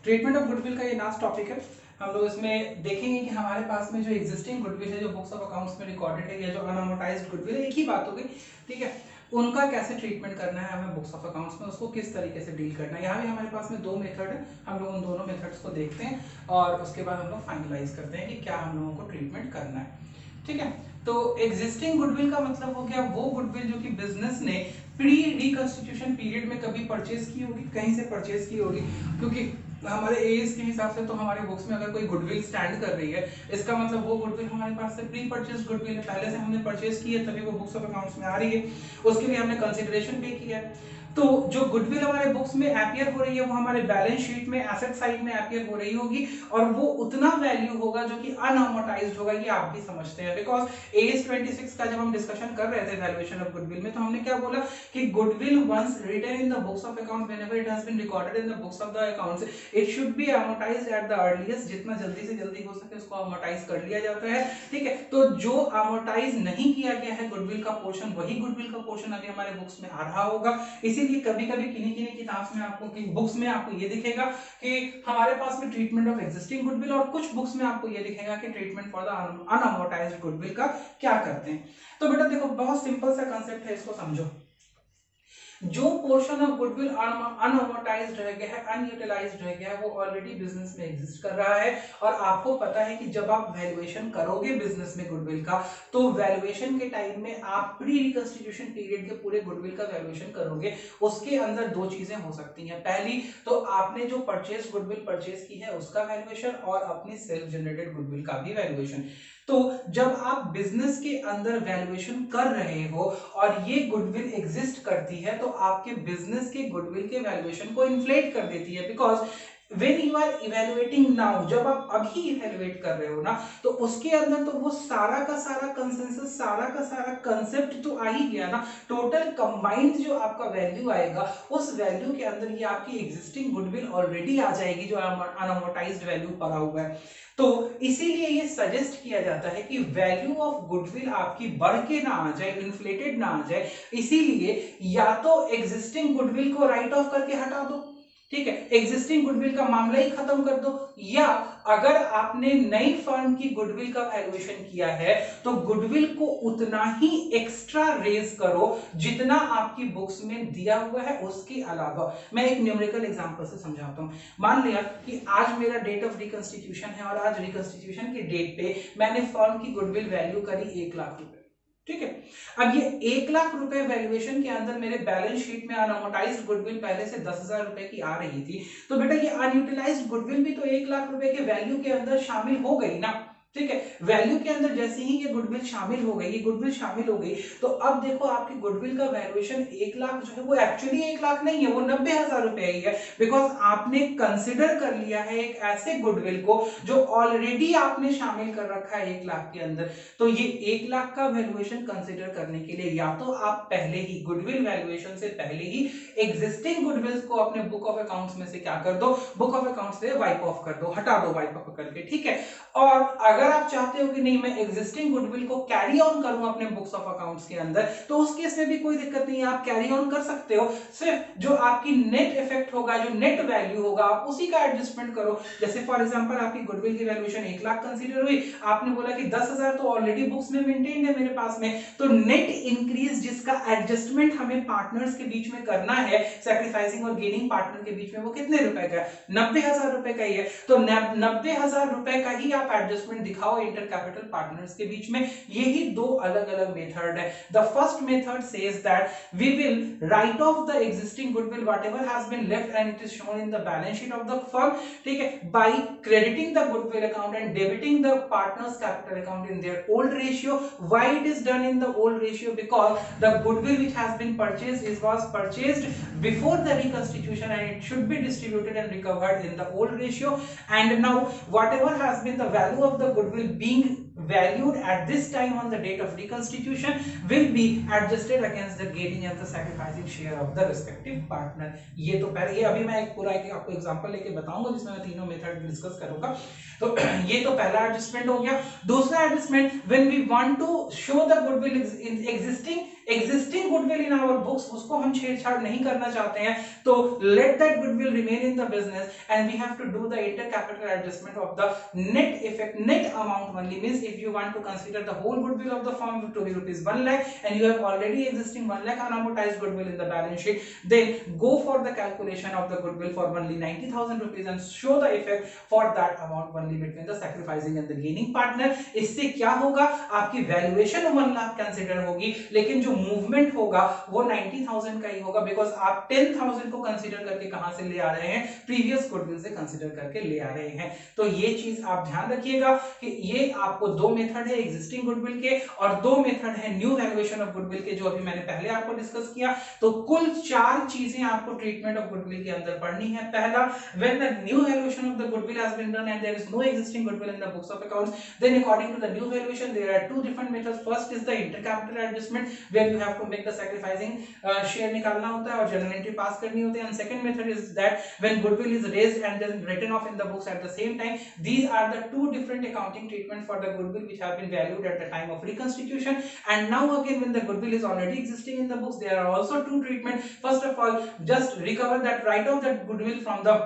ट्रीटमेंट ऑफ गुडविल का ये लास्ट टॉपिक है। हम लोग इसमें देखेंगे कि हमारे पास में जो एग्जिस्टिंग गुडविल है, जो बुक्स ऑफ अकाउंट्स में रिकॉर्डेड है, या जो अनअमोर्टाइज्ड गुडविल है, एक ही बात होगी। ठीक है, उनका कैसे ट्रीटमेंट करना है हमें बुक्स ऑफ अकाउंट्स में, उसको किस तरीके से डील करना है। यहाँ भी हमारे पास में दो मेथड है, हम लोग उन दोनों मेथड्स को देखते हैं और उसके बाद हम लोग फाइनलाइज करते हैं कि क्या हम लोगों को ट्रीटमेंट करना है। ठीक है, तो एग्जिस्टिंग गुडविल का मतलब हो गया वो गुडविल जो कि बिजनेस ने प्री रिकंस्टिट्यूशन पीरियड में कभी परचेज की होगी, कहीं से परचेज की होगी, क्योंकि हमारे एज के हिसाब से तो हमारे बुक्स में अगर कोई गुडविल स्टैंड कर रही है, इसका मतलब वो गुडविल हमारे पास से प्री परचेज गुडविल है, पहले से हमने परचेज की है तभी वो बुक्स ऑफ अकाउंट्स में आ रही है, उसके लिए हमने कंसिडरेशन पे किया है। तो जो गुडविल हमारे बुक्स में अपीयर हो रही है वो हमारे बैलेंस शीट में एसेट साइड में अपीयर हो रही होगी, और वो उतना वैल्यू होगा जो कि अनअमोर्टाइज्ड होगा। ये आप भी समझते हैं, बिकॉज AS 26 का जब हम डिस्कशन कर रहे थे वैल्यूएशन ऑफ गुडविल में, तो हमने क्या बोला कि goodwill once written in the books of accounts whenever it has been recorded in the books of the accounts it should be amortized at the earliest. जितना जल्दी से जल्दी हो सके उसको अमोर्टाइज कर लिया जाता है, ठीक है। तो जो अमोर्टाइज नहीं किया गया है गुडविल का पोर्शन, वही गुडविल का पोर्शन अभी हमारे बुक्स में आ रहा होगा। इसीलिए कभी कभी किन्हीं किताब में आपको बुक्स में आपको ये दिखेगा कि हमारे पास में ट्रीटमेंट ऑफ एग्जिस्टिंग गुडविल, और कुछ बुक्स में आपको ये दिखेगा कि ट्रीटमेंट फॉर द अनअमोर्टाइज्ड गुडविल का क्या करते हैं। तो बेटा देखो बहुत सिंपल सा कांसेप्ट है, इसको समझो। जो पोर्शन ऑफ गुडविल अनअमोर्टाइज्ड रह गया है, अनयूटिलाइज्ड रह गया है, वो ऑलरेडी बिजनेस में एग्जिस्ट कर रहा है। और आपको पता है कि जब आप वैल्यूएशन करोगे बिजनेस में गुडविल का, तो वैल्यूएशन के टाइम में आप प्री रिकंस्टिट्यूशन पीरियड के पूरे गुडविल का वैल्यूएशन करोगे। उसके अंदर दो चीजें हो सकती हैं। पहली तो आपने जो परचेज गुडविल परचेज की है उसका वैल्यूएशन, और अपनी सेल्फ जनरेटेड गुडविल का भी वैल्यूएशन। तो जब आप बिजनेस के अंदर वैल्यूएशन कर रहे हो और ये गुडविल एग्जिस्ट करती है, तो आपके बिजनेस के गुडविल के वैल्यूएशन को इन्फ्लेट कर देती है। Because when you are evaluating now, जब आप अभी इवेल्युएट कर रहे हो ना, तो उसके अंदर तो वो सारा का सारा कंसेंसस, सारा का सारा कंसेप्ट तो आ ही गया ना। टोटल कंबाइंड जो आपका वैल्यू आएगा, उस वैल्यू के अंदर ये आपकी एग्जिस्टिंग गुडविल ऑलरेडी आ जाएगी, जो अनअमोर्टाइज्ड वैल्यू पड़ा हुआ है। तो इसीलिए ये सजेस्ट किया जाता है कि वैल्यू ऑफ गुडविल आपकी बढ़ के ना आ जाए, इन्फ्लेटेड ना आ जाए। इसीलिए या तो एग्जिस्टिंग गुडविल को राइट ऑफ करके हटा दो, ठीक है, एग्जिस्टिंग गुडविल का मामला ही खत्म कर दो, या अगर आपने नई फर्म की गुडविल का वैल्यूएशन किया है तो गुडविल को उतना ही एक्स्ट्रा रेज करो जितना आपकी बुक्स में दिया हुआ है। उसके अलावा मैं एक न्यूमेरिकल एग्जांपल से समझाता हूं। मान लिया कि आज मेरा डेट ऑफ रिकंस्टिट्यूशन है, और आज रिकंस्टिट्यूशन के डेट पे मैंने फर्म की गुडविल वैल्यू करी 1 लाख रुपए, ठीक है। अब ये 1 लाख रुपए वैल्यूएशन के अंदर मेरे बैलेंस शीट में अनअमोर्टाइज्ड गुडविल पहले से 10,000 रुपए की आ रही थी, तो बेटा ये अनयूटिलाइज्ड गुडविल भी तो 1 लाख रुपए के वैल्यू के अंदर शामिल हो गई ना, ठीक है। वैल्यू के अंदर जैसे ही ये गुडविल शामिल हो गई, ये गुडविल शामिल हो गई, तो अब देखो आपकी गुडविल का वैल्यूएशन 1 लाख जो है वो एक्चुअली 1 लाख नहीं है, वो 90,000 रुपए ही है। बिकॉज आपने कंसिडर कर लिया है एक ऐसे गुडविल को जो ऑलरेडी आपने शामिल कर रखा है 1 लाख के अंदर। तो ये 1 लाख का वैल्यूएशन कंसिडर करने के लिए या तो आप पहले ही गुडविल वैल्यूएशन से पहले ही एग्जिस्टिंग गुडविल्स को अपने बुक ऑफ अकाउंट्स में से क्या कर दो, बुक ऑफ अकाउंट्स से वाइप ऑफ कर दो, हटा दो वाइप ऑफ करके, ठीक है। और अगर आप चाहते हो कि नहीं मैं एग्जिस्टिंग गुडविल को कैरी ऑन करूं अपने बुक्स ऑफ अकाउंट्स के अंदर, तो उस केस में भी कोई दिक्कत नहीं है, आप कैरी ऑन कर सकते हो। सिर्फ जो आपकी नेट इफेक्ट होगा, जो नेट वैल्यू होगा, आप उसी का एडजस्टमेंट करो। जैसे फॉर एग्जांपल आपकी गुडविल की वैल्यूएशन 1 लाख कंसीडर हुई, आपने बोला कि 10,000 तो ऑलरेडी बुक्स में मेंटेन्ड है मेरे पास में, तो नेट इंक्रीज जिसका एडजस्टमेंट हमें पार्टनर्स के बीच में करना है, सैक्रिफाइसिंग और गेनिंग पार्टनर के बीच में, वो कितने रुपए का है, 90,000 रुपए का ही है। तो 90,000 रुपए का ही आप एडजस्टमेंट दिखाओ इंटर कैपिटल पार्टनर्स के बीच में। यही दो अलग अलग मेथड है। The first method says that we will write off the existing goodwill whatever has been left and it is shown in the balance sheet of the firm, ठीक है, by crediting the goodwill account and debiting the partners capital account in their old ratio. Why it is done in the old ratio? Because the goodwill which has been purchased was purchased before the reconstitution and it should be distributed and recovered in the old ratio. And now whatever has been the value of the goodwill being valued at this time on the date of reconstitution will be adjusted against the gaining and the sacrificing share of the respective partner. ये तो पहले, ये अभी मैं एक पूरा आपको example लेके बताऊंगा जिसमें मैं तीनों मेथड डिस्कस करूंगा। तो ये तो पहला एडजस्टमेंट हो गया। दूसरा adjustment, when we want to show the goodwill existing goodwill in our books, उसको हम छेड़छाड़ नहीं करना चाहते हैं, तो let that goodwill remain in the business and we have to do the inter capital adjustment of the net effect, net amount only. Means if you want to consider the whole goodwill of the firm to be rupees 1 lakh and you have already existing 1 lakh unamortized goodwill in the balance sheet, then go for the calculation of the goodwill for only 90,000 rupees and show the effect for that amount only between the sacrificing and the gaining partner. इससे क्या होगा, आपकी valuation 1 lakh consider होगी, लेकिन जो movement होगा वो 90,000 का ही होगा, बिकॉज आप 10,000 को कंसीडर करके कहां से ले आ रहे हैं, प्रीवियस गुडविल से कंसीडर करके ले आ रहे हैं। तो ये चीज आप ध्यान रखिएगा कि ये आपको दो मेथड है एग्जिस्टिंग गुडविल के और दो मेथड है न्यू वैल्यूएशन ऑफ गुडविल के, जो अभी मैंने पहले आपको डिस्कस किया। तो कुल 4 चीजें आपको ट्रीटमेंट ऑफ गुडविल के अंदर पढ़नी है। पहला, when the new valuation of the goodwill has been done and there is no existing goodwill in the books of accounts, then according to the new valuation there are two different methods. First is the intercapital adjustment where you have to make the sacrificing share निकालना होता है और journal entry पास करनी होती है, and second method is that when goodwill is raised and then written off in the books at the same time. These are the two different accounting treatment for the goodwill which have been valued at the time of reconstitution. And now again when the goodwill is already existing in the books, there are also two treatment. First of all, just recover that, write off that goodwill from the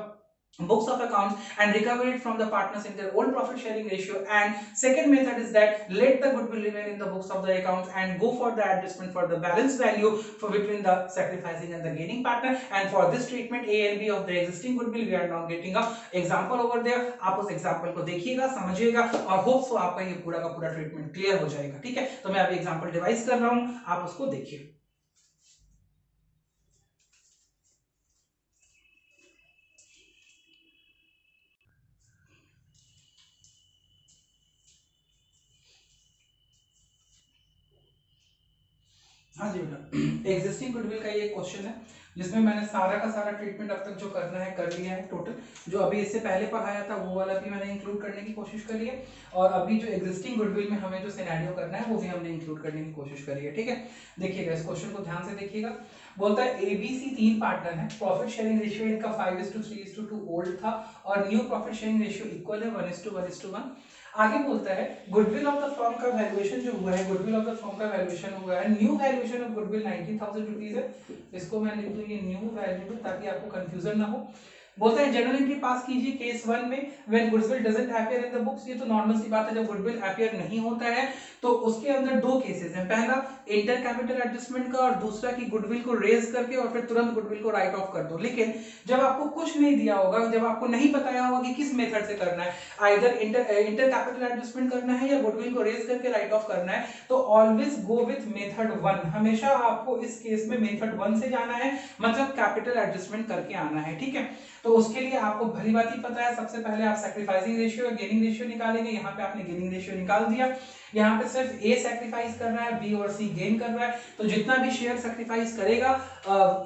books of accounts and recover it from the partners in their old profit sharing ratio. And second method is that let the goodwill remain in the books of the accounts and go for the adjustment for the balance value for between the sacrificing and the gaining partner. And for this treatment A and B of the existing goodwill, we are now getting a example over there. आप उस example को देखिएगा, समझिएगा और hope so आपका ये पूरा का पूरा ट्रीटमेंट क्लियर हो जाएगा। ठीक है, तो मैं अभी एग्जांपल डिवाइस कर रहा हूं, आप उसको देखिए। हाँ जी बेटा, एग्जिस्टिंग गुडविल का ये क्वेश्चन है जिसमें मैंने सारा का सारा ट्रीटमेंट अब तक जो करना है कर लिया है टोटल। जो अभी इससे पहले पढ़ाया था वो वाला भी मैंने इंक्लूड करने की कोशिश करी है और अभी जो एग्जिस्टिंग गुडविल में हमें जो सिनेरियो करना है वो भी हमने इंक्लूड करने की कोशिश करी है। ठीक है, देखिएगा इस क्वेश्चन को ध्यान से देखिएगा। बोलता है एबीसी 3 पार्टनर है, प्रॉफिट शेयरिंग रेशियो इनका 5:3:2 ओल्ड था और new profit sharing ratio equal है 1:1:1। आगे बोलता है गुडविल ऑफ द फर्म का वैल्यूएशन जो हुआ है, गुडविल ऑफ द फर्म का वैल्यूएशन हुआ है, new valuation of goodwill 90,000 rupees है। इसको मैं लिख दूं ये न्यू वैल्यू ताकि आपको कंफ्यूजन ना हो। बोलता है जर्नल एंट्री पास कीजिए केस 1 में when goodwill doesn't appear in the books. ये तो नॉर्मल सी बात है, जब गुडविल अपीयर नहीं होता है तो उसके अंदर दो केसेस हैं, पहला इंटर कैपिटल एडजस्टमेंट का और दूसरा कि गुडविल को रेज करके और फिर तुरंत गुडविल को राइट ऑफ कर दो। लेकिन जब आपको कुछ नहीं दिया होगा, जब आपको नहीं बताया होगा कि किस मेथड से करना है, आइदर इंटर कैपिटल एडजस्टमेंट करना है या गुडविल को रेज करके राइट ऑफ करना है, तो ऑलवेज गो विथ मेथड 1। हमेशा आपको इस केस में मेथड 1 से जाना है, मतलब कैपिटल एडजस्टमेंट करके आना है। ठीक है, तो उसके लिए आपको भली बात ही पता है, सबसे पहले आप सैक्रिफाइसिंग रेशियो और गेनिंग रेशियो निकालेंगे। यहाँ पे आपने गेनिंग रेशियो निकाल दिया, यहाँ पे सिर्फ ए सैक्रिफाइस कर रहा है, बी और सी गेन कर रहा है, तो जितना भी शेयर सैक्रिफाइस करेगा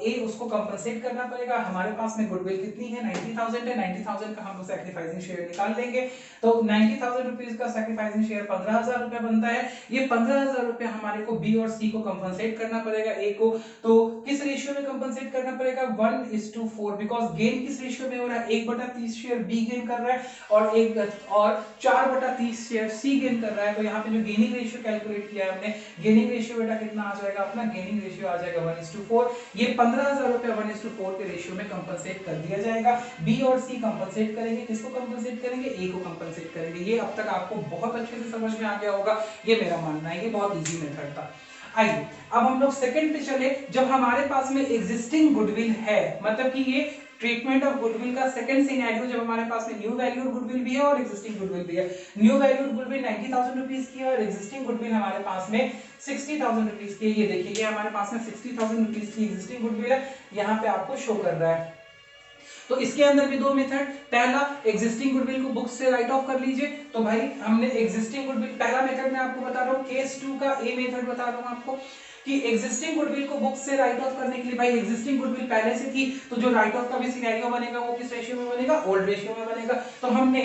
ए उसको कंपनसेट करना पड़ेगा। हमारे पास में गुडविल कितनी है, 90,000 है, 90,000 का हम सैक्रिफाइसिंग शेयर निकाल लेंगे, तो 90,000 रुपीज का सैक्रिफाइसिंग शेयर 15,000 रुपए बनता है। ये 15,000 रुपए हमारे को बी और सी को कंपनसेट करना पड़ेगा, ए को। तो किस रेशियो में कंपनसेट करना पड़ेगा, 1:4, बिकॉज गेन किस रेशियो में हो रहा है, 1/30 शेयर बी गेन कर रहा है और 4/30 शेयर सी गेन कर रहा है। तो यहाँ पे जो गेनिंग रेशियो कैलकुलेट किया है हमने, गेनिंग रेशियो बेटा कितना आ जाएगा अपना, गेनिंग रेशियो आ जाएगा 1:4। ये 15,000 रुपए 1:4 के रेशियो में कंपनसेट कर दिया जाएगा। बी और सी कंपनसेट करेंगे, किसको कंपनसेट करेंगे, ए को कंपनसेट करेंगे। ये अब तक आपको बहुत अच्छे से समझ में आ गया होगा, ये मेरा मानना है, ये बहुत इजी मेथड था। आइए अब हम लोग सेकंड पे चले। जब हमारे पास में एग्जिस्टिंग गुडविल है, मतलब कि ये ट्रीटमेंट ऑफ गुडविल का सेकंड सिनेरियो, जब हमारे पास में न्यू वैल्यूड गुडविल भी है और एग्जिस्टिंग गुडविल भी है। न्यू वैल्यूड गुडविल 90,000 रुपीस की है और एग्जिस्टिंग गुडविल हमारे पास में 60,000 रुपीस की है। ये देखिए, ये हमारे पास में 60,000 रुपीस की एग्जिस्टिंग गुडविल है, यहाँ पे आपको शो कर रहा है। तो इसके अंदर भी दो मेथड, पहला एग्जिस्टिंग गुडविल को बुक्स से राइट ऑफ कर लीजिए। तो भाई हमने एग्जिस्टिंग गुडविल, पहला मेथड मैं आपको बता रहा हूँ, केस 2 का ए मेथड बता रहा हूँ आपको कि एग्जिस्टिंग गुडविल को बुक्स से राइट ऑफ करने के लिए, भाई एग्जिस्टिंग गुडविल पहले से थी तो जो राइट ऑफ का भी सिनेरियो बनेगा वो किस रेशियो में बनेगा, ओल्ड रेशियो में बनेगा। तो हमने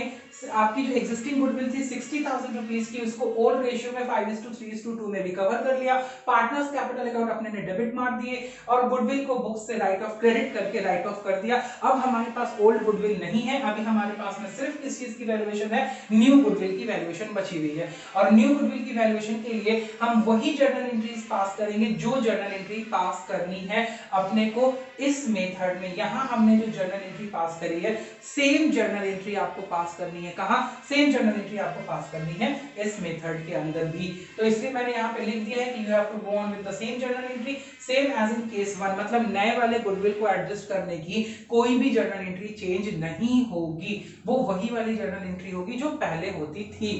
आपकी जो एग्जिस्टिंग गुडविल थी 60,000 रुपीस की, उसको ओल्ड रेशियो में 5:3:2 में रिकवर कर लिया। पार्टनर्स कैपिटल अकाउंट अपने ने डेबिट मार दिए और गुडविल को बुक्स से राइट ऑफ, क्रेडिट करके राइट ऑफ कर दिया। अब हमारे पास ओल्ड गुडविल नहीं है, अभी हमारे पास में सिर्फ किस चीज की वैल्यूएशन है, न्यू गुडविल की वैल्यूएशन बची हुई है। और न्यू गुडविल की वैल्यूएशन के लिए हम वही जर्नल एंट्रीज पास करेंगे जो जर्नल एंट्री पास करनी है अपने को इस मेथड में। यहां हमने जो जर्नल एंट्री पास करी है, सेम जर्नल एंट्री आपको पास करनी है। कहां, सेम जर्नल एंट्री आपको पास करनी है इस मेथड के अंदर भी। तो इसलिए मैंने यहां पे लिख दिया है कि you have to go on with the same journal entry, same as in case 1, मतलब नए वाले गुडविल को एडजस्ट करने की कोई भी जर्नल एंट्री चेंज नहीं होगी, वो वही वाली जर्नल एंट्री होगी जो पहले होती थी।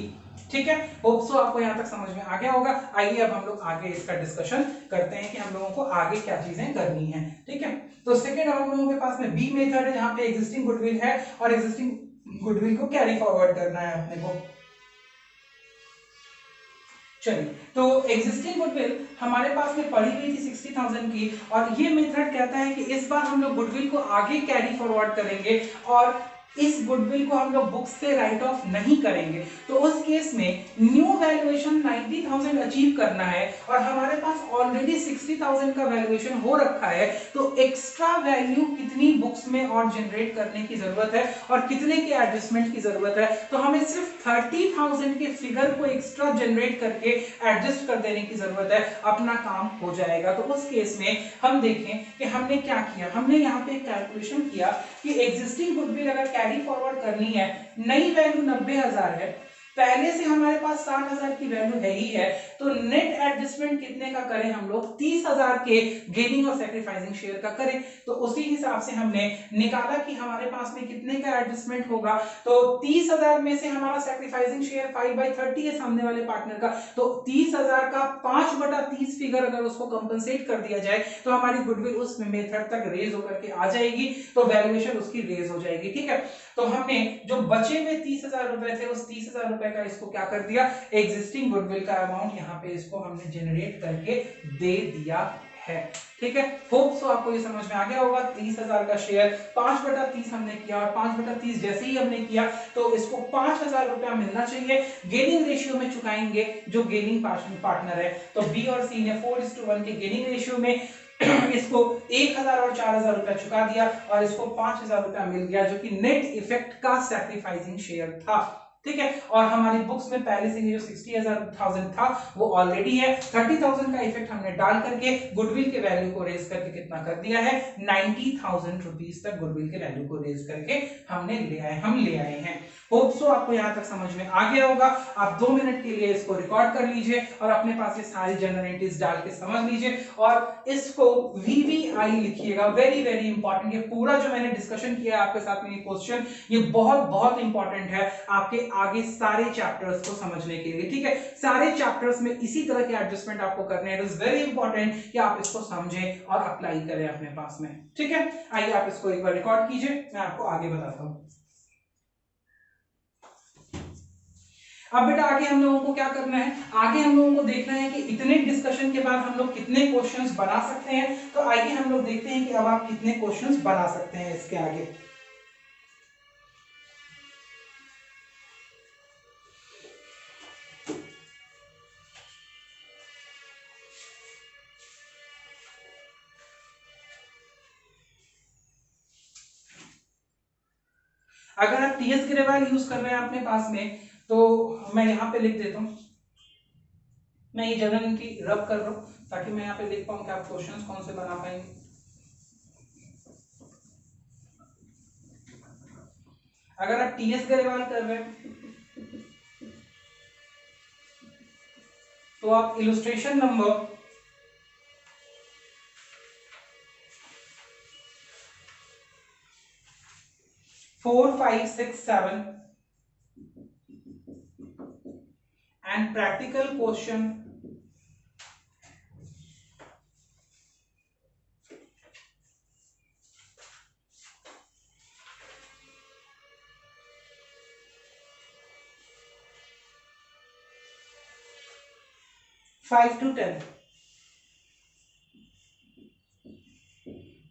ठीक है, होप सो आपको यहां तक समझ में आ गया होगा। आइए अब हम लोग आगे इसका डिस्कशन करते हैं कि हम लोगों को आगे क्या चीजें करनी है। ठीक है, तो सेकंड हम लोगों के पास में बी मेथड है, जहां पे एग्जिस्टिंग गुडविल है और एग्जिस्टिंग गुडविल को कैरी फॉरवर्ड करना है अपने को। चलिए, तो एग्जिस्टिंग गुडविल हमारे पास में पड़ी हुई थी 60,000 की, और ये मेथड कहता है कि इस बार हम लोग गुडविल को आगे कैरी फॉरवर्ड करेंगे और इस गुडविल को हम लोग बुक्स से राइट ऑफ नहीं करेंगे। तो उस केस में न्यू वैल्यूएशन 90,000 अचीव करना है और हमारे पास ऑलरेडी 60,000 का वैल्यूएशन हो रखा है, तो एक्स्ट्रा वैल्यू कितनी बुक्स में और जनरेट करने की जरूरत है और कितने के एडजस्टमेंट की जरूरत है, तो हमें सिर्फ 30,000 के फिगर को एक्स्ट्रा जनरेट करके एडजस्ट कर देने की जरूरत है, अपना काम हो जाएगा। तो उस केस में हम देखें कि हमने क्या किया। हमने यहाँ पे कैलकुलेशन किया कि एग्जिस्टिंग गुडविल अगर कैरी फॉरवर्ड करनी है, नई वैल्यू 90,000 है, पहले से हमारे पास 60,000 की वैल्यू है ही है, तो नेट एडजस्टमेंट कितने का करें हम लोग, 30,000 के गेनिंग और सैक्रिफाइसिंग शेयर का करें। तो उसी हिसाब से हमने निकाला कि हमारे पास में कितने का एडजस्टमेंट होगा। तो 30,000 में से हमारा सैक्रिफाइसिंग शेयर 5/30 है सामने वाले पार्टनर का, तो 30,000 का 5/30 फिगर अगर उसको कंपनसेट कर दिया जाए तो हमारी गुडविल उस मेथड तक रेज होकर के आ जाएगी, तो वैल्यूएशन उसकी रेज हो जाएगी। ठीक है, तो हमने जो बचे हुए 30,000 रुपए थे, उस 30,000 रुपए का इसको क्या कर दिया, एग्जिस्टिंग गुडविल का अमाउंट यहाँ पे इसको हमने जनरेट करके दे दिया है। ठीक है, होप सो आपको ये समझ में आ गया होगा। 30,000 का शेयर 5/30 हमने किया और 5/30 जैसे ही हमने किया तो इसको 5,000 रुपया मिलना चाहिए, गेनिंग रेशियो में चुकाएंगे जो गेनिंग पार्टनर है। तो बी और सी ने 4:1 के गेनिंग रेशियो में इसको 1,000 और 4,000 रुपया चुका दिया और इसको 5,000 रुपया मिल गया, जो कि नेट इफेक्ट का सैक्रिफाइसिंग शेयर था। ठीक है, और हमारी बुक्स में पहले से जो 60,000 था वो ऑलरेडी है। 30,000 का इफेक्ट हमने डाल करके गुडविल के वैल्यू को रेज करके कितना कर दिया है, 90,000 रुपीज तक गुडविल के वैल्यू को रेज करके हम ले आए हैं। होप सो आपको यहां तक समझ में आ गया होगा। आप 2 मिनट के लिए इसको रिकॉर्ड कर लीजिए और अपने पास ये सारी जनरलिटीज डाल के समझ लीजिए और इसको VVI लिखिएगा, वेरी वेरी इंपॉर्टेंट। ये पूरा जो मैंने डिस्कशन किया आपके साथ में ये क्वेश्चन, ये बहुत बहुत इंपॉर्टेंट है आपके आगे सारे चैप्टर्स को समझने के लिए। ठीक है, सारे चैप्टर्स में इसी तरह के एडजस्टमेंट आपको करने हैं। इट इज वेरी इंपॉर्टेंट कि आप इसको समझें और अप्लाई करें अपने पास में। ठीक है, आइए आप इसको एक बार रिकॉर्ड कीजिए, मैं आपको आगे बताता हूं। अब बेटा आगे हम लोगों को क्या करना है, आगे हम लोगों को देखना है कि इतने डिस्कशन के बाद हम लोग कितने क्वेश्चंस बना सकते हैं। तो आइए हम लोग देखते हैं कि अब आप कितने क्वेश्चंस बना सकते हैं इसके आगे। अगर आप TS ग्रेवाल यूज कर रहे हैं अपने पास में, तो मैं यहां पे लिख देता हूं, मैं ये जनरल एंट्री रब कर रहा हूं ताकि मैं यहाँ पे लिख पाऊं कि आप क्वेश्चंस कौन से बना पाएंगे। अगर आप TS ग्रेवाल कर रहे हैं तो आप illustration number 4, 5, 6, 7 and practical question 5 to 10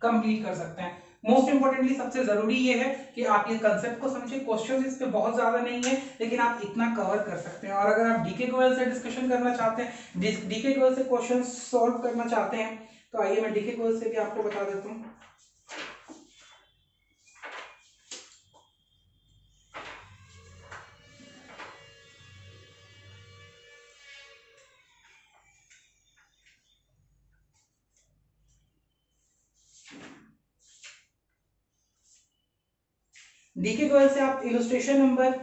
complete कर सकते हैं। मोस्ट इंपोर्टेंटली सबसे जरूरी ये है कि आप ये कंसेप्ट को समझिए। क्वेश्चंस इस पे बहुत ज्यादा नहीं है, लेकिन आप इतना कवर कर सकते हैं। और अगर आप डीके गोयल से डिस्कशन करना चाहते हैं, डीके गोयल से क्वेश्चन सॉल्व करना चाहते हैं, तो आइए मैं डीके गोयल से भी आपको बता देता हूँ। डीके गोयल से आप illustration number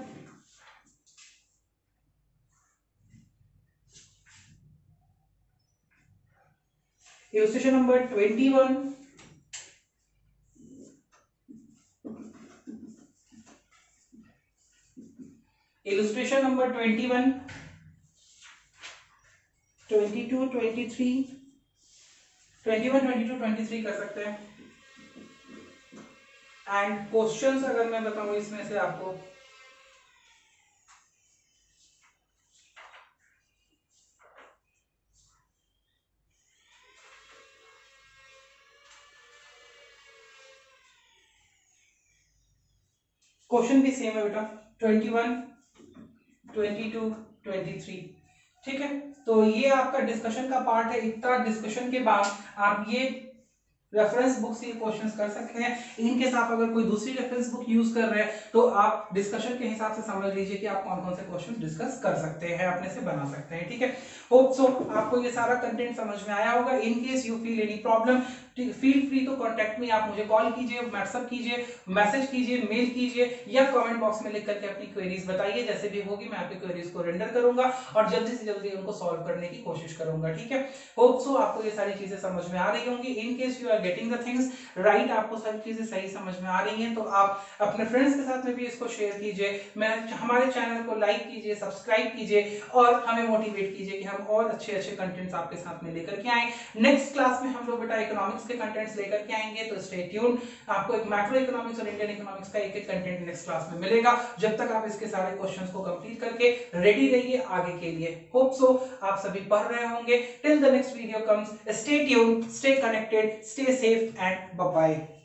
illustration number 21, illustration number 21, 22, 23, 21, 22, 23 कर सकते हैं। एंड क्वेश्चंस अगर मैं बताऊं इसमें से आपको, क्वेश्चन भी सेम है बेटा, 21, 22, 23। ठीक है, तो ये आपका डिस्कशन का पार्ट है। इतना डिस्कशन के बाद आप ये रेफरेंस बुक से क्वेश्चंस कर सकते हैं। इनके साथ अगर कोई दूसरी रेफरेंस बुक यूज कर रहे हैं तो आप डिस्कशन के हिसाब से समझ लीजिए कि आप कौन कौन से क्वेश्चन डिस्कस कर सकते हैं, अपने से बना सकते हैं। ठीक है, होप सो आपको ये सारा कंटेंट समझ में आया होगा। In case you feel any problem, feel free to contact me. आप मुझे कॉल कीजिए, व्हाट्सएप कीजिए, मैसेज कीजिए, मेल कीजिए, या कमेंट बॉक्स में लिख करके अपनी क्वेरीज बताइए। जैसे भी होगी मैं आपकी क्वेरीज को रेंडर करूंगा और जल्दी से जल्दी उनको सॉल्व करने की कोशिश करूंगा। ठीक है, होप सो आपको ये सारी चीजें समझ में आ रही होंगी। In case you are getting the things right, आपको सारी चीजें सही समझ में आ रही हैं, तो आप अपने फ्रेंड्स के साथ में भी इसको शेयर कीजिए। मैं हमारे चैनल को लाइक कीजिए, सब्सक्राइब कीजिए और हमें मोटिवेट कीजिए कि हम और अच्छे अच्छे कंटेंट्स आपके साथ में लेकर के आए। नेक्स्ट क्लास में हम लोग बेटा इकोनॉमिक्स के कंटेंट्स लेकर के आएंगे, तो स्टे ट्यून। आपको एक मैक्रो इकोनॉमिक्स और इंडियन इकोनॉमिक्स का एक एक कंटेंट नेक्स्ट क्लास में मिलेगा। जब तक आप इसके सारे क्वेश्चंस को कंप्लीट करके रेडी रहिए आगे के लिए। होप सो आप सभी पढ़ रहे होंगे। Till the next video comes, stay tune, stay connected, stay safe and bye bye.